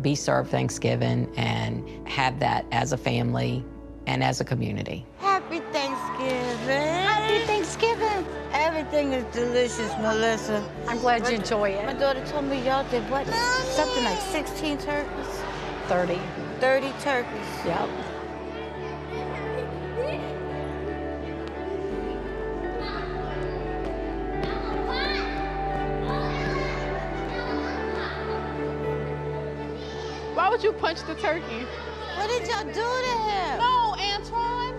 be served Thanksgiving and have that as a family and as a community. Happy Thanksgiving. Happy Thanksgiving. Everything is delicious, Melissa. I'm glad you enjoy it. My daughter told me y'all did what? Something like 16 turkeys? 30. 30 turkeys. Yep. Why would you punch the turkey? What did y'all do to him? No, Antoine.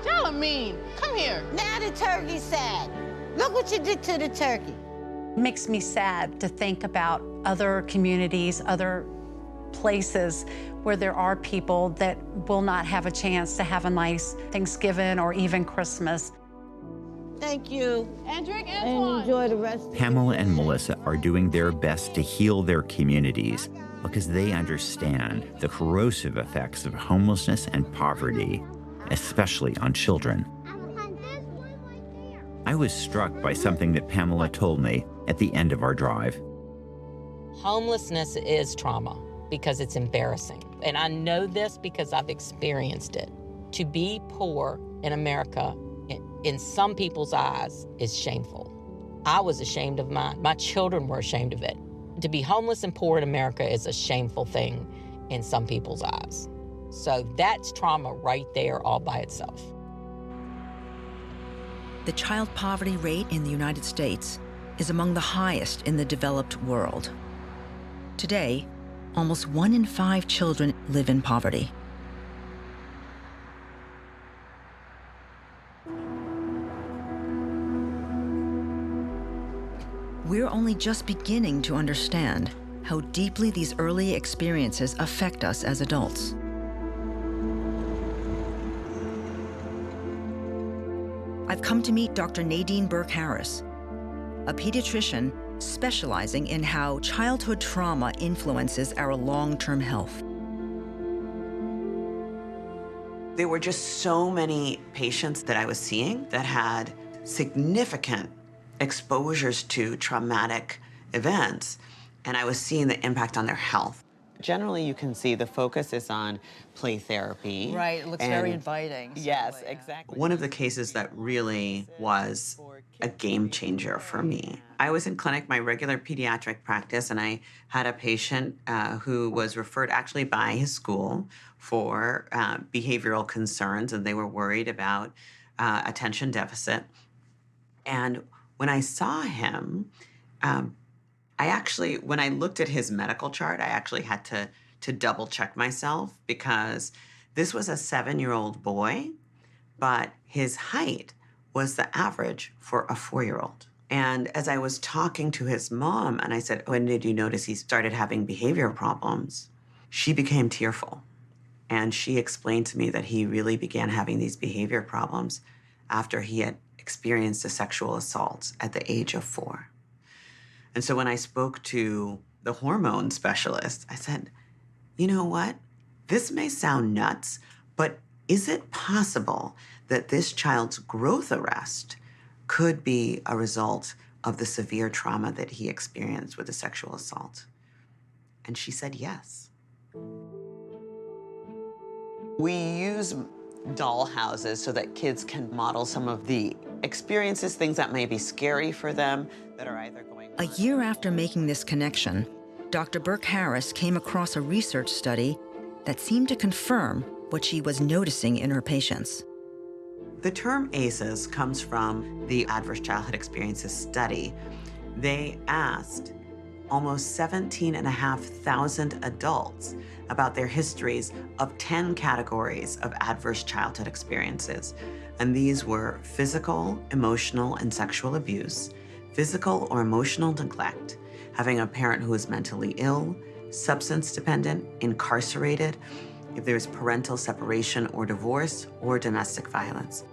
Y'all are mean. Come here. Now the turkey's sad. Look what you did to the turkey. It makes me sad to think about other communities, other places where there are people that will not have a chance to have a nice Thanksgiving or even Christmas. Thank you. And drink and enjoy the rest. Pamela and Melissa are doing their best to heal their communities because they understand the corrosive effects of homelessness and poverty, especially on children. I was struck by something that Pamela told me at the end of our drive. Homelessness is trauma because it's embarrassing. And I know this because I've experienced it. To be poor in America, in some people's eyes, is shameful. I was ashamed of mine. My children were ashamed of it. To be homeless and poor in America is a shameful thing in some people's eyes. So that's trauma right there all by itself. The child poverty rate in the United States is among the highest in the developed world. Today, almost 1 in 5 children live in poverty. We're only just beginning to understand how deeply these early experiences affect us as adults. I've come to meet Dr. Nadine Burke-Harris, a pediatrician specializing in how childhood trauma influences our long-term health. There were just so many patients that I was seeing that had significant exposures to traumatic events, and I was seeing the impact on their health. Generally, you can see the focus is on play therapy. Right, it looks very inviting. Yes, exactly. One of the cases that really was a game changer for me. I was in clinic, my regular pediatric practice, and I had a patient who was referred actually by his school for behavioral concerns, and they were worried about attention deficit. And when I saw him, when I looked at his medical chart, I actually had to double check myself because this was a 7-year-old boy, but his height was the average for a 4-year-old. And as I was talking to his mom and I said, when did you notice he started having behavior problems? She became tearful. And she explained to me that he really began having these behavior problems after he had experienced a sexual assault at the age of 4. And so when I spoke to the hormone specialist, I said, you know what? This may sound nuts, but is it possible that this child's growth arrest could be a result of the severe trauma that he experienced with the sexual assault? And she said yes. We use doll houses so that kids can model some of the experiences, things that may be scary for them, that are either going on. A year after making this connection, Dr. Burke-Harris came across a research study that seemed to confirm what she was noticing in her patients. The term ACEs comes from the Adverse Childhood Experiences study. They asked almost 17,500 adults about their histories of 10 categories of adverse childhood experiences. And these were physical, emotional, and sexual abuse, physical or emotional neglect, having a parent who is mentally ill, substance dependent, incarcerated, if there's parental separation or divorce, or domestic violence.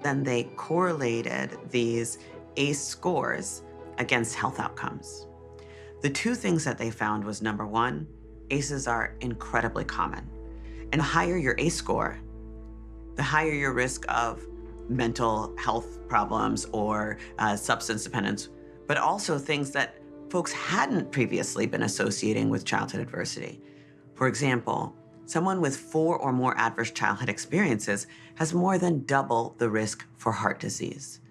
Then they correlated these ACE scores against health outcomes. The two things that they found was, number one, ACEs are incredibly common. And the higher your ACE score, the higher your risk of mental health problems or substance dependence, but also things that folks hadn't previously been associating with childhood adversity. For example, someone with 4 or more adverse childhood experiences has more than double the risk for heart disease,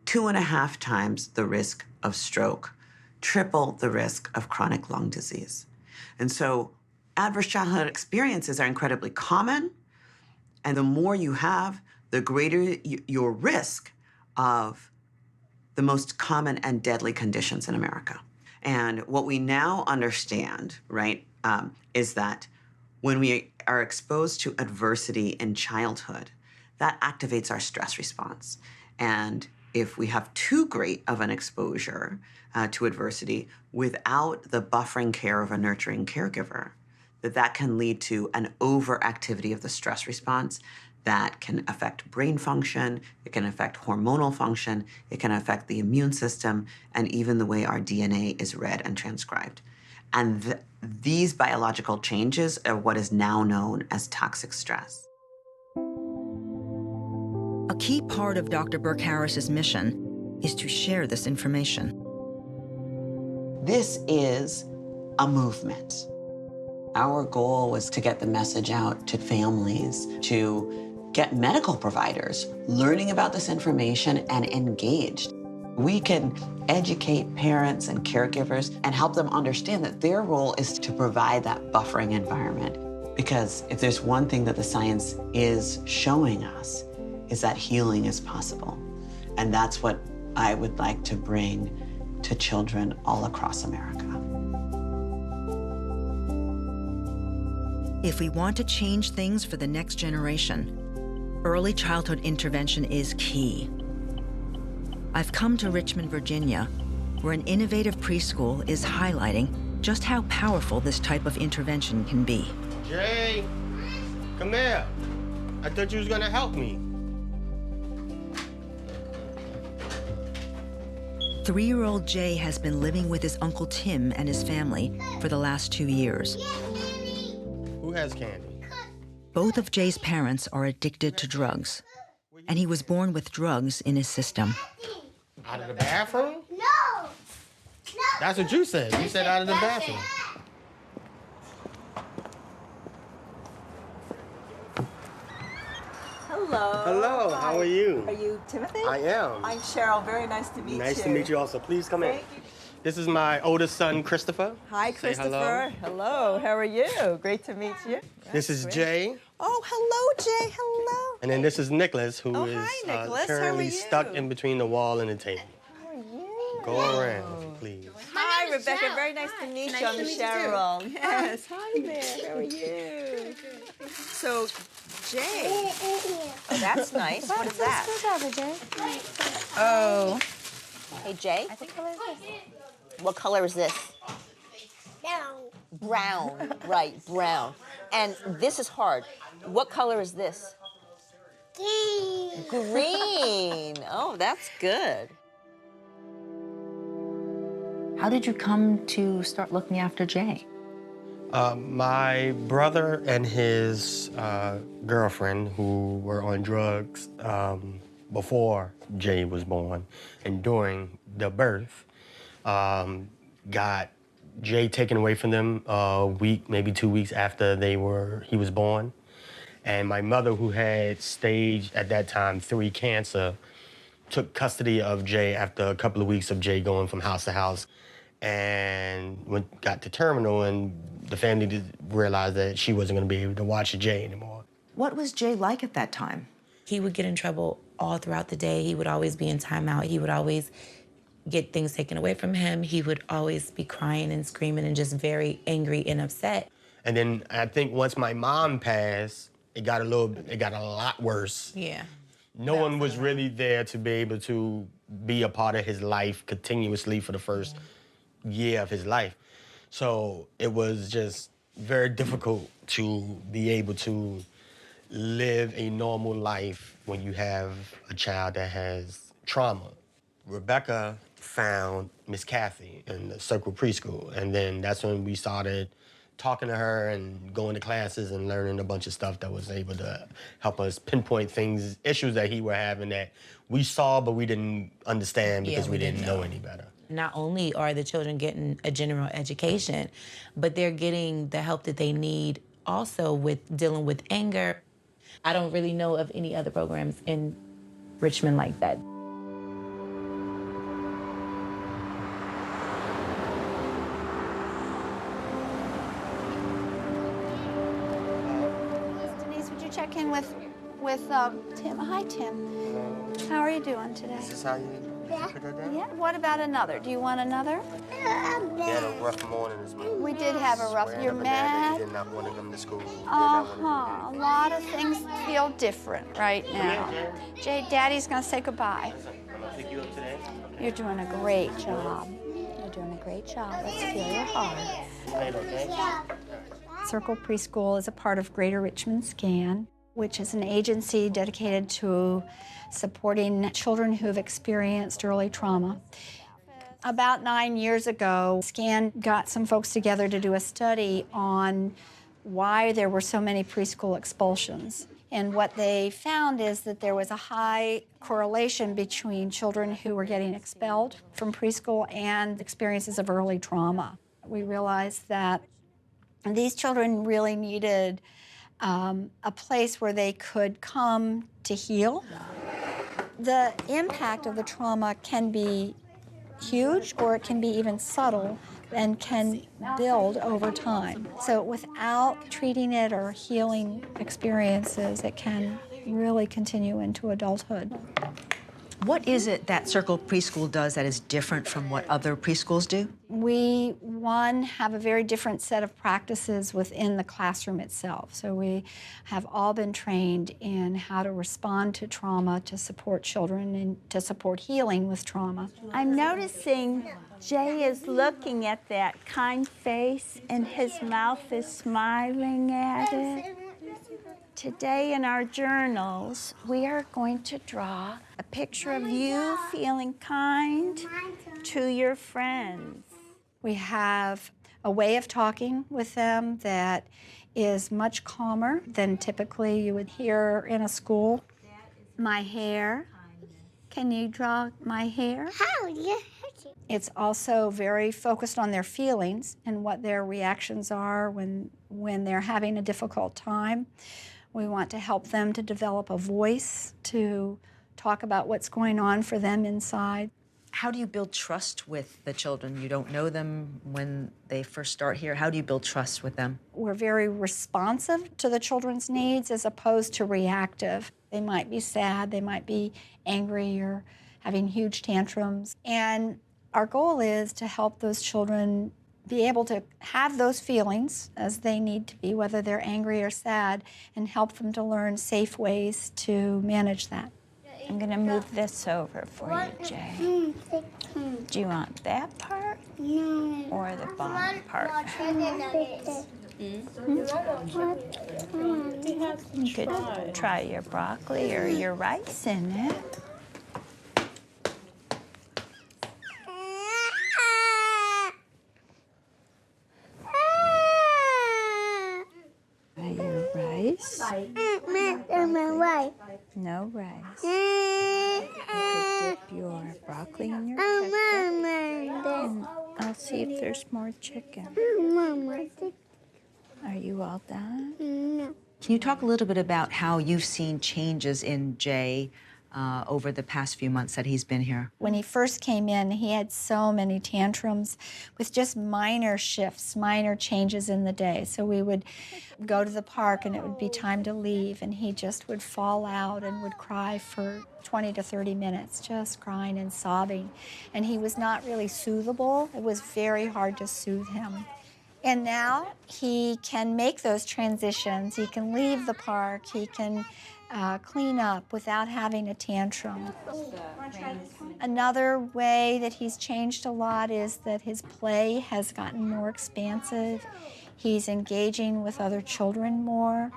2.5 times the risk of stroke, triple the risk of chronic lung disease. And so adverse childhood experiences are incredibly common, and the more you have, the greater your risk of the most common and deadly conditions in America. And what we now understand, right, is that when we are exposed to adversity in childhood, that activates our stress response. And if we have too great of an exposure to adversity without the buffering care of a nurturing caregiver, that can lead to an overactivity of the stress response that can affect brain function, it can affect hormonal function, it can affect the immune system, and even the way our DNA is read and transcribed. And these biological changes are what is now known as toxic stress. A key part of Dr. Burke Harris's mission is to share this information. This is a movement. Our goal was to get the message out to families, to get medical providers learning about this information and engaged. We can educate parents and caregivers and help them understand that their role is to provide that buffering environment. Because if there's one thing that the science is showing us, is that healing is possible. And that's what I would like to bring to children all across America. If we want to change things for the next generation, early childhood intervention is key. I've come to Richmond, Virginia, where an innovative preschool is highlighting just how powerful this type of intervention can be. Jay, come here. I thought you was gonna help me. 3-year-old Jay has been living with his Uncle Tim and his family for the last 2 years. Who has candy? Both of Jay's parents are addicted to drugs, and he was born with drugs in his system. Out of the bathroom? No! That's what you said. You said out of the bathroom. Hello. Hello, how are you? Are you Timothy? I am. I'm Cheryl. Very nice to meet you. Nice to meet you also. Please come in. This is my oldest son, Kristof. Hi, Say Christopher. Hello. How are you? Great to meet you. This is Jay. Oh, hello, Jay. Hello. And then this is Nicholas, who is Nicholas. currently stuck in between the wall and the table. How are you? Go around, please. Hi, Rebecca. Very nice to meet you. I'm Cheryl. Yes. Hi there. How are you? So, Jay. Oh, that's nice. What is that? Oh. Hey, Jay. What color is this? Brown. Brown. Right, brown. And this is hard. What color is this? Green. Green. Oh, that's good. How did you come to start looking after Jay? My brother and his girlfriend, who were on drugs before Jay was born and during the birth, got Jay taken away from them a week, maybe 2 weeks after he was born. And my mother, who had stage at that time 3 cancer, took custody of Jay after a couple of weeks of Jay going from house to house, and got to terminal, and the family realized that she wasn't going to be able to watch Jay anymore. What was Jay like at that time? He would get in trouble all throughout the day. He would always be in timeout. He would always get things taken away from him. He would always be crying and screaming and just very angry and upset. And then I think once my mom passed, it got a lot worse. Yeah. No one was really there to be able to be a part of his life continuously for the first year of his life. So it was just very difficult to be able to live a normal life when you have a child that has trauma. Rebecca found Miss Kathy in the Circle Preschool, and then that's when we started talking to her and going to classes and learning a bunch of stuff that was able to help us pinpoint issues that he were having that we saw but we didn't understand because we didn't know any better. Not only are the children getting a general education, but they're getting the help that they need also with dealing with anger. I don't really know of any other programs in Richmond like that. Denise, would you check in with Tim? Hi, Tim. How are you doing today? Is this how you put her down? Yeah. What about another? Do you want another? We had a rough morning this morning. We did have a rough. You're mad? He did not want to come to school. A lot of things feel different right now. Jay, Daddy's gonna say goodbye. I'm gonna pick you up today. You're doing a great job. You're doing a great job. Let's feel your heart. Okay? Circle Preschool is a part of Greater Richmond SCAN, which is an agency dedicated to supporting children who have experienced early trauma. About 9 years ago, SCAN got some folks together to do a study on why there were so many preschool expulsions. And what they found is that there was a high correlation between children who were getting expelled from preschool and experiences of early trauma. We realized that these children really needed a place where they could come to heal. The impact of the trauma can be huge, or it can be even subtle and can build over time. So without treating it or healing experiences, it can really continue into adulthood. What is it that Circle Preschool does that is different from what other preschools do? We, one, have a very different set of practices within the classroom itself. So we have all been trained in how to respond to trauma, to support children, and to support healing with trauma. I'm noticing Jay is looking at that kind face and his mouth is smiling at it. Today in our journals, we are going to draw a picture of you feeling kind to your friends. We have a way of talking with them that is much calmer than typically you would hear in a school. My hair. Can you draw my hair? How? Yeah. It's also very focused on their feelings and what their reactions are when they're having a difficult time. We want to help them to develop a voice, to talk about what's going on for them inside. How do you build trust with the children? You don't know them when they first start here. How do you build trust with them? We're very responsive to the children's needs as opposed to reactive. They might be sad, they might be angry or having huge tantrums. And our goal is to help those children be able to have those feelings as they need to be, whether they're angry or sad, and help them to learn safe ways to manage that. I'm going to move this over for you, Jay. Do you want that part? No. Or the bottom part? You could try your broccoli or your rice in it. Your rice? No rice. You could dip your broccoli in your ketchup. And I'll see if there's more chicken. Are you all done? No. Can you talk a little bit about how you've seen changes in Jay over the past few months that he's been here? When he first came in, he had so many tantrums with just minor shifts, minor changes in the day. So we would go to the park and it would be time to leave, and he just would fall out and would cry for 20 to 30 minutes, just crying and sobbing. And he was not really soothable. It was very hard to soothe him. And now he can make those transitions. He can leave the park. He can clean up without having a tantrum. Another way that he's changed a lot is that his play has gotten more expansive. He's engaging with other children more.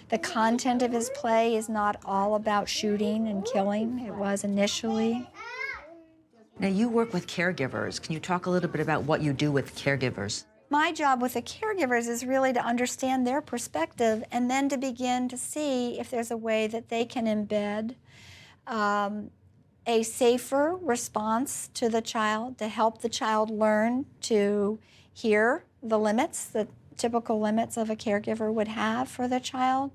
The content of his play is not all about shooting and killing. It was initially. Now, you work with caregivers. Can you talk a little bit about what you do with caregivers? My job with the caregivers is really to understand their perspective and then to begin to see if there's a way that they can embed a safer response to the child, to help the child learn to hear the limits, the typical limits of a caregiver would have for the child,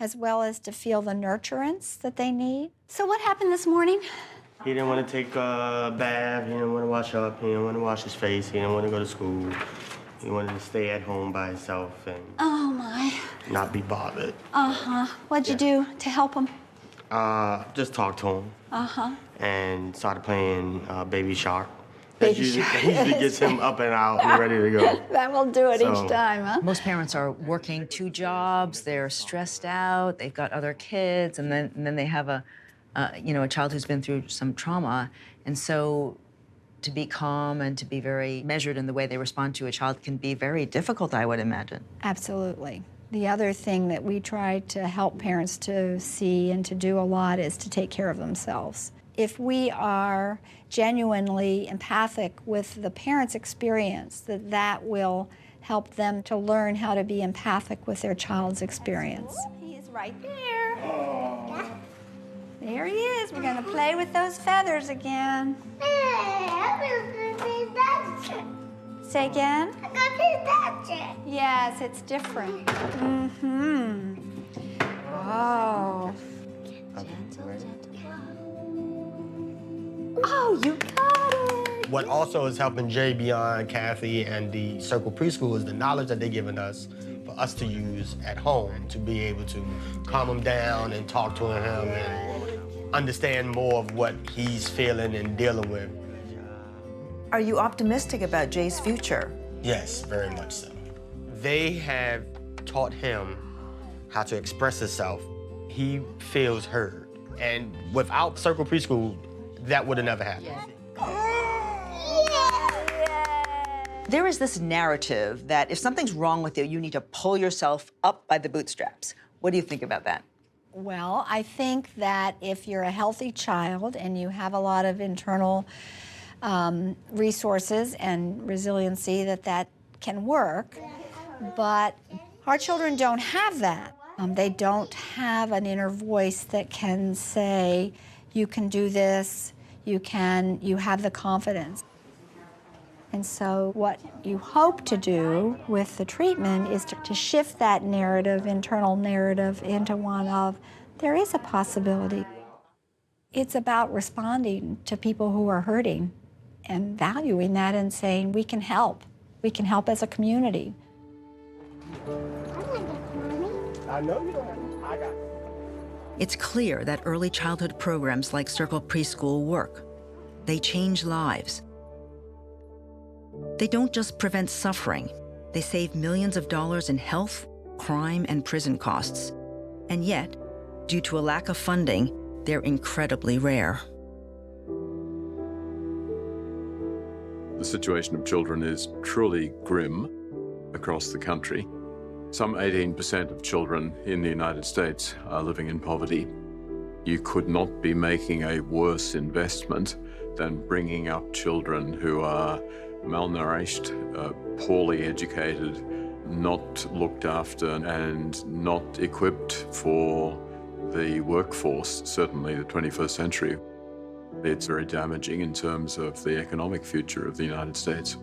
as well as to feel the nurturance that they need. So what happened this morning? He didn't want to take a bath, he didn't want to wash up, he didn't want to wash his face, he didn't want to go to school. He wanted to stay at home by himself and Oh my. not be bothered. Uh-huh. What'd you do to help him? Just talk to him. Uh-huh. And started playing Baby Shark. Baby That Shark. usually gets him up and out and ready to go. That will do it So- each time, huh? Most parents are working 2 jobs, they're stressed out, they've got other kids, and then they have a child who's been through some trauma. And so To be calm and to be very measured in the way they respond to a child can be very difficult, I would imagine. Absolutely. The other thing that we try to help parents to see and to do a lot is to take care of themselves. If we are genuinely empathic with the parent's experience, that will help them to learn how to be empathic with their child's experience. He's right there. There he is. We're going to play with those feathers again. Say again? I got to touch it. Yes, it's different. Mm-hmm. Oh. Oh, you got it. What also is helping Jay beyond Kathy and the Circle Preschool is the knowledge that they're giving us for us to use at home to be able to calm him down and talk to him and understand more of what he's feeling and dealing with. Are you optimistic about Jay's future? Yes, very much so. They have taught him how to express himself. He feels heard. And without Circle Preschool, that would have never happened. There is this narrative that if something's wrong with you, you need to pull yourself up by the bootstraps. What do you think about that? Well, I think that if you're a healthy child and you have a lot of internal resources and resiliency, that can work. But our children don't have that. They don't have an inner voice that can say, you can do this, you have the confidence. And so what you hope to do with the treatment is to shift that narrative, internal narrative, into one of, there is a possibility. It's about responding to people who are hurting and valuing that and saying, we can help. We can help as a community. I know you don't. I got it. It's clear that early childhood programs like Circle Preschool work. They change lives. They don't just prevent suffering. They save millions of dollars in health, crime, and prison costs. And yet, due to a lack of funding, they're incredibly rare. The situation of children is truly grim across the country. Some 18% of children in the United States are living in poverty. You could not be making a worse investment than bringing up children who are malnourished, poorly educated, not looked after, and not equipped for the workforce, certainly the 21st century. It's very damaging in terms of the economic future of the United States.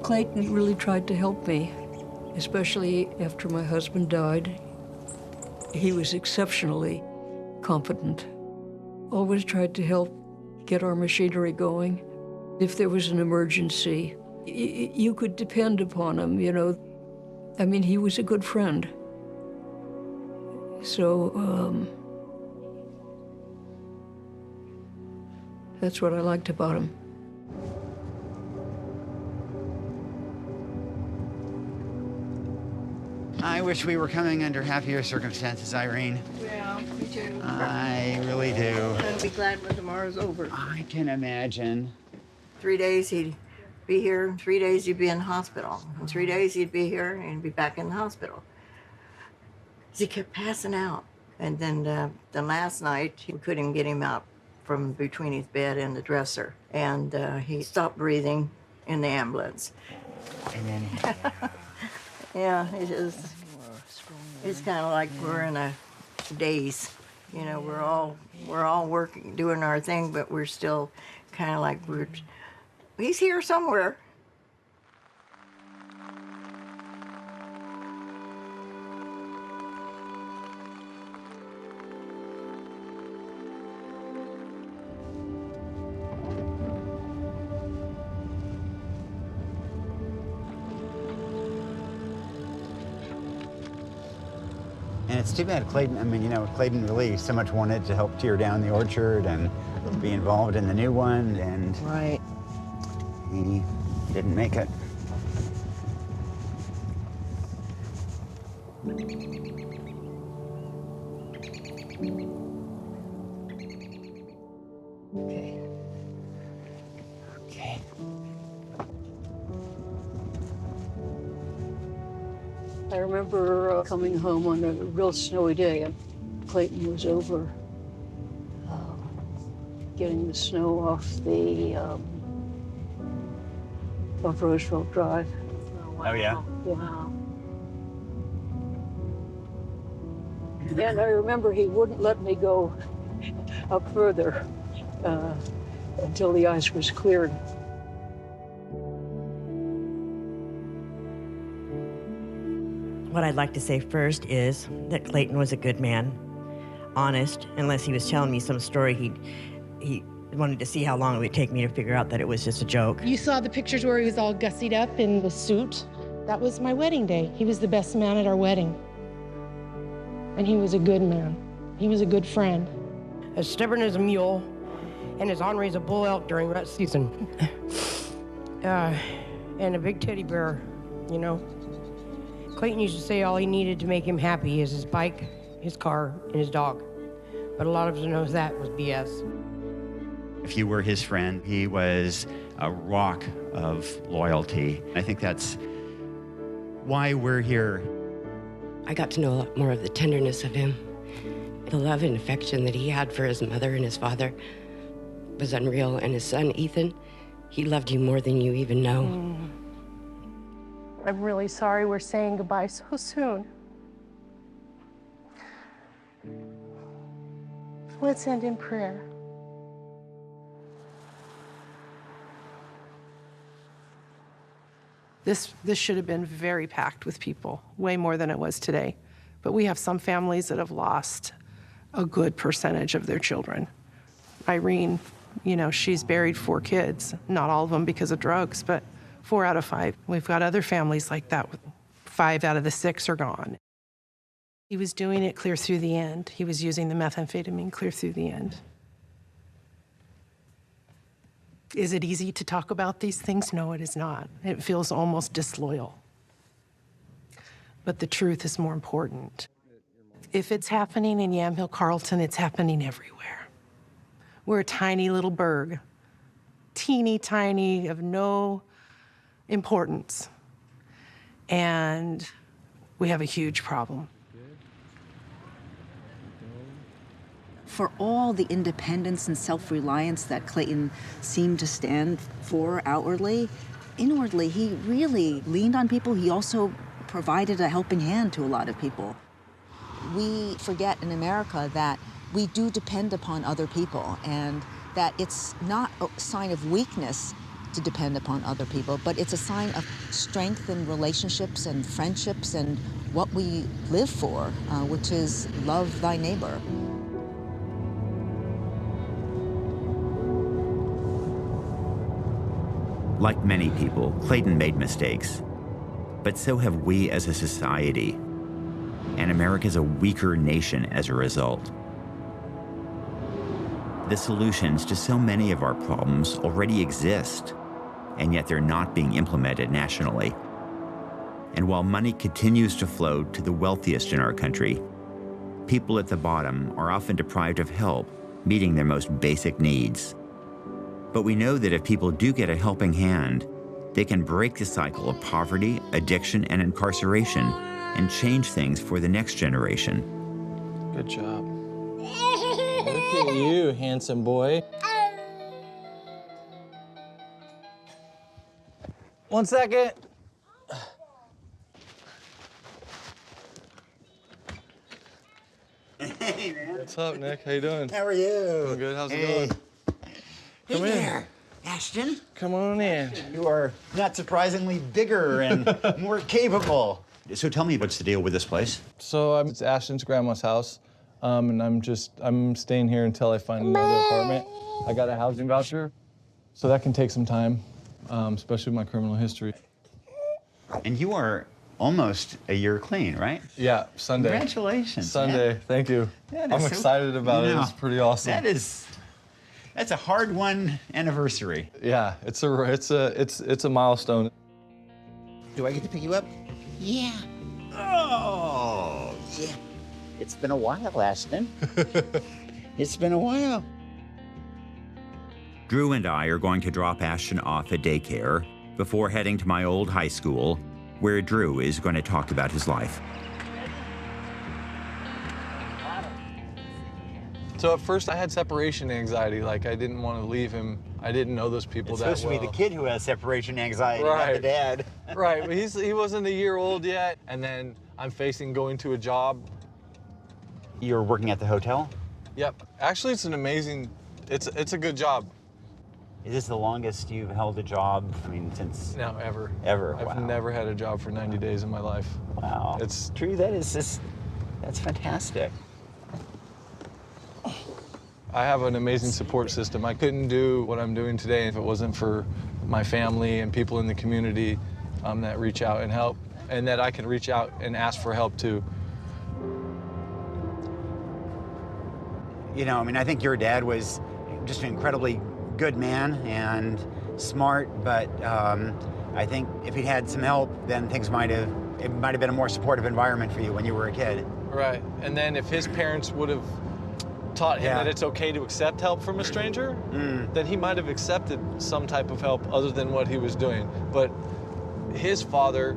Clayton really tried to help me, especially after my husband died. He was exceptionally competent. Always tried to help get our machinery going. If there was an emergency, you could depend upon him, you know. I mean, he was a good friend. So, that's what I liked about him. I wish we were coming under happier circumstances, Irene. Yeah, me too. I really do. I'll be glad when tomorrow's over. I can imagine. 3 days he'd be here, 3 days he'd be in the hospital. In 3 days he'd be here and be back in the hospital. He kept passing out. And then last night, we couldn't get him out from between his bed and the dresser. And he stopped breathing in the ambulance. And then yeah, it's kind of like we're in a daze. You know, we're all working, doing our thing, but we're still kind of like he's here somewhere. And it's too bad Clayton, I mean, you know, Clayton really so much wanted to help tear down the orchard and be involved in the new one, and right. He didn't make it. Okay. I remember coming home on a real snowy day, and Clayton was over getting the snow off the off Roosevelt Drive. Oh, yeah? Yeah. And I remember he wouldn't let me go up further until the ice was cleared. What I'd like to say first is that Clayton was a good man, honest, unless he was telling me some story he wanted to see how long it would take me to figure out that it was just a joke. You saw the pictures where he was all gussied up in the suit. That was my wedding day. He was the best man at our wedding. And he was a good man. He was a good friend. As stubborn as a mule, and as ornery as a bull elk during rut season. And a big teddy bear, you know. Clayton used to say all he needed to make him happy is his bike, his car, and his dog. But a lot of us knows that was BS. If you were his friend, he was a rock of loyalty. I think that's why we're here. I got to know a lot more of the tenderness of him. The love and affection that he had for his mother and his father was unreal. And his son, Ethan, he loved you more than you even know. I'm really sorry we're saying goodbye so soon. Let's end in prayer. This should have been very packed with people, way more than it was today. But we have some families that have lost a good percentage of their children. Irene, you know, she's buried 4 kids, not all of them because of drugs, but 4 out of 5. We've got other families like that. 5 out of the 6 are gone. He was doing it clear through the end. He was using the methamphetamine clear through the end. Is it easy to talk about these things? No, it is not. It feels almost disloyal. But the truth is more important. If it's happening in Yamhill, Carlton, it's happening everywhere. We're a tiny little burg, teeny tiny, of no importance. And we have a huge problem. For all the independence and self-reliance that Clayton seemed to stand for outwardly, inwardly, he really leaned on people. He also provided a helping hand to a lot of people. We forget in America that we do depend upon other people, and that it's not a sign of weakness to depend upon other people, but it's a sign of strength in relationships and friendships and what we live for, which is love thy neighbor. Like many people, Clayton made mistakes, but so have we as a society, and America's a weaker nation as a result. The solutions to so many of our problems already exist, and yet they're not being implemented nationally. And while money continues to flow to the wealthiest in our country, people at the bottom are often deprived of help meeting their most basic needs. But we know that if people do get a helping hand, they can break the cycle of poverty, addiction, and incarceration and change things for the next generation. Good job. Look at you, handsome boy. 1 second. Hey, man. What's up, Nick? How you doing? How are you? I'm good. How's it Hey. going? Hey Come in. there, Ashton. Come on in. You are not surprisingly bigger and more capable. So tell me, what's the deal with this place? So it's Ashton's grandma's house, and I'm staying here until I find another apartment. I got a housing voucher, so that can take some time, especially with my criminal history. And you are almost a year clean, right? Yeah, Sunday. Congratulations. Sunday, man. thank you. That I'm is excited about it. It's pretty awesome. That is, That's a hard-won anniversary. Yeah, it's a milestone. Do I get to pick you up? Yeah. Oh, yeah. It's been a while, Ashton. It's been a while. Drew and I are going to drop Ashton off at daycare before heading to my old high school, where Drew is going to talk about his life. So at first I had separation anxiety, like I didn't want to leave him. I didn't know those people that well. It's supposed to be the kid who has separation anxiety, not the dad. Right, but he wasn't a year old yet, and then I'm facing going to a job. You're working at the hotel? Yep. Actually, it's an amazing, it's a good job. Is this the longest you've held a job? I mean, since... No, ever. Ever, I've never had a job for 90 days in my life. Wow. It's true, that's fantastic. I have an amazing support system. I couldn't do what I'm doing today if it wasn't for my family and people in the community that reach out and help, and that I can reach out and ask for help too. You know, I mean, I think your dad was just an incredibly good man and smart, but I think if he'd had some help, then it might have been a more supportive environment for you when you were a kid. Right, and then if his parents would have taught him that it's okay to accept help from a stranger, then he might have accepted some type of help other than what he was doing. But his father,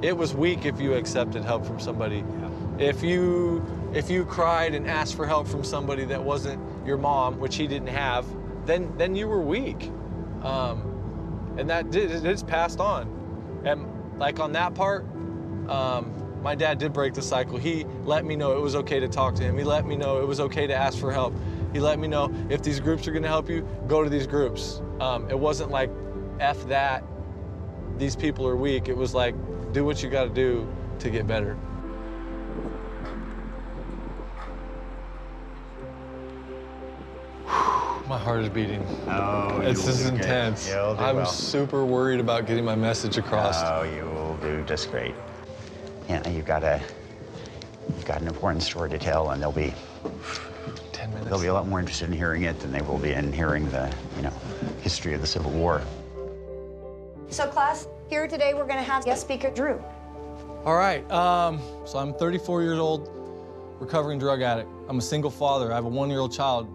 it was weak if you accepted help from somebody. Yeah. If you cried and asked for help from somebody that wasn't your mom, which he didn't have, then you were weak. And it's passed on. And like on that part, my dad did break the cycle. He let me know it was okay to talk to him. He let me know it was okay to ask for help. He let me know if these groups are gonna help you, go to these groups. It wasn't like, F that, these people are weak. It was like, do what you gotta do to get better. My heart is beating. Oh, this is intense. I'm super worried about getting my message across. Oh, you will do just great. Yeah, you've got an important story to tell, and they'll be 10 minutes. They'll be a lot more interested in hearing it than they will be in hearing the, history of the Civil War. So class, here today we're going to have guest speaker Drew. All right, so I'm 34 years old, recovering drug addict. I'm a single father. I have a 1-year-old child,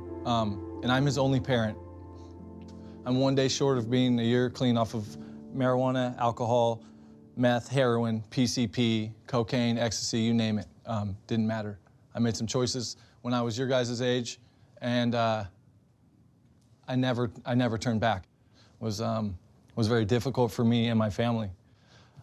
and I'm his only parent. I'm 1 day short of being a year clean off of marijuana, alcohol, meth, heroin, PCP, cocaine, ecstasy, you name it. Didn't matter. I made some choices when I was your guys' age, and I never turned back. It was very difficult for me and my family.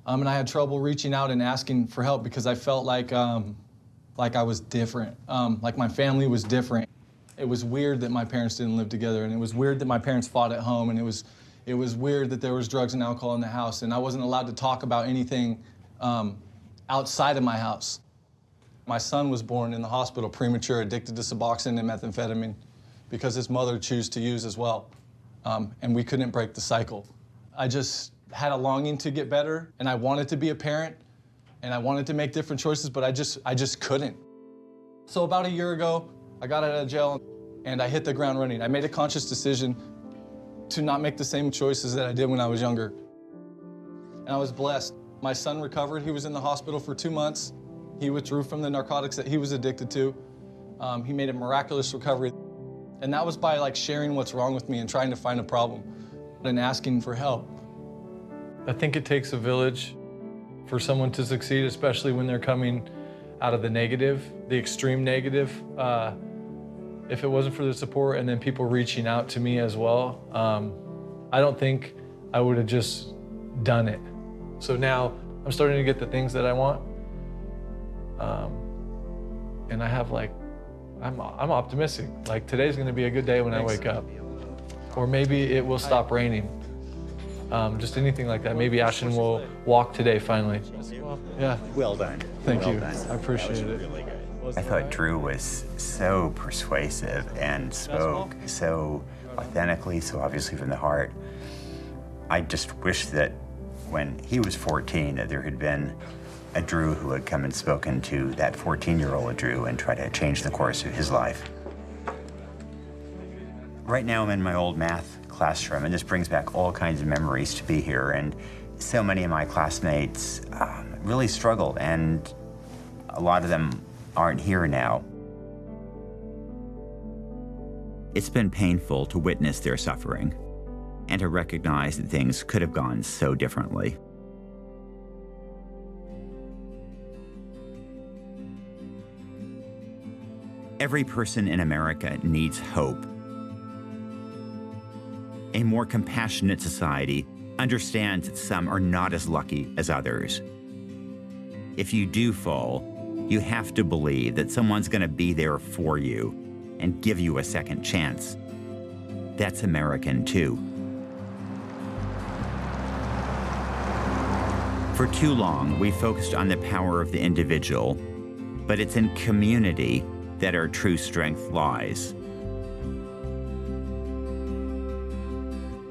And I had trouble reaching out and asking for help because I felt like I was different, like my family was different. It was weird that my parents didn't live together, and it was weird that my parents fought at home, and it was weird that there was drugs and alcohol in the house, and I wasn't allowed to talk about anything outside of my house. My son was born in the hospital premature, addicted to Suboxone and methamphetamine because his mother chose to use as well, and we couldn't break the cycle. I just had a longing to get better, and I wanted to be a parent, and I wanted to make different choices, but I just couldn't. So about a year ago, I got out of jail, and I hit the ground running. I made a conscious decision to not make the same choices that I did when I was younger. And I was blessed. My son recovered. He was in the hospital for 2 months. He withdrew from the narcotics that he was addicted to. He made a miraculous recovery. And that was by sharing what's wrong with me and trying to find a problem and asking for help. I think it takes a village for someone to succeed, especially when they're coming out of the negative, the extreme negative. If it wasn't for the support and then people reaching out to me as well, I don't think I would have just done it. So now I'm starting to get the things that I want. And I have I'm optimistic. Today's gonna be a good day when I wake up. Or maybe it will stop raining. Just anything like that. Maybe Ashton will walk today finally. Yeah. Well done. Thank you. Done. I appreciate it. Really good. I thought Drew was so persuasive and spoke so authentically, so obviously from the heart. I just wish that when he was 14, that there had been a Drew who had come and spoken to that 14-year-old Drew and tried to change the course of his life. Right now I'm in my old math classroom, and this brings back all kinds of memories to be here. And so many of my classmates really struggled, and a lot of them aren't here now. It's been painful to witness their suffering and to recognize that things could have gone so differently. Every person in America needs hope. A more compassionate society understands that some are not as lucky as others. If you do fall, you have to believe that someone's going to be there for you and give you a second chance. That's American, too. For too long, we focused on the power of the individual, but it's in community that our true strength lies.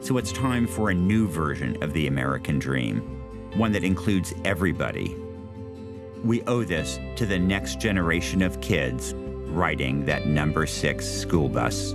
So it's time for a new version of the American dream, one that includes everybody. We owe this to the next generation of kids riding that number 6 school bus.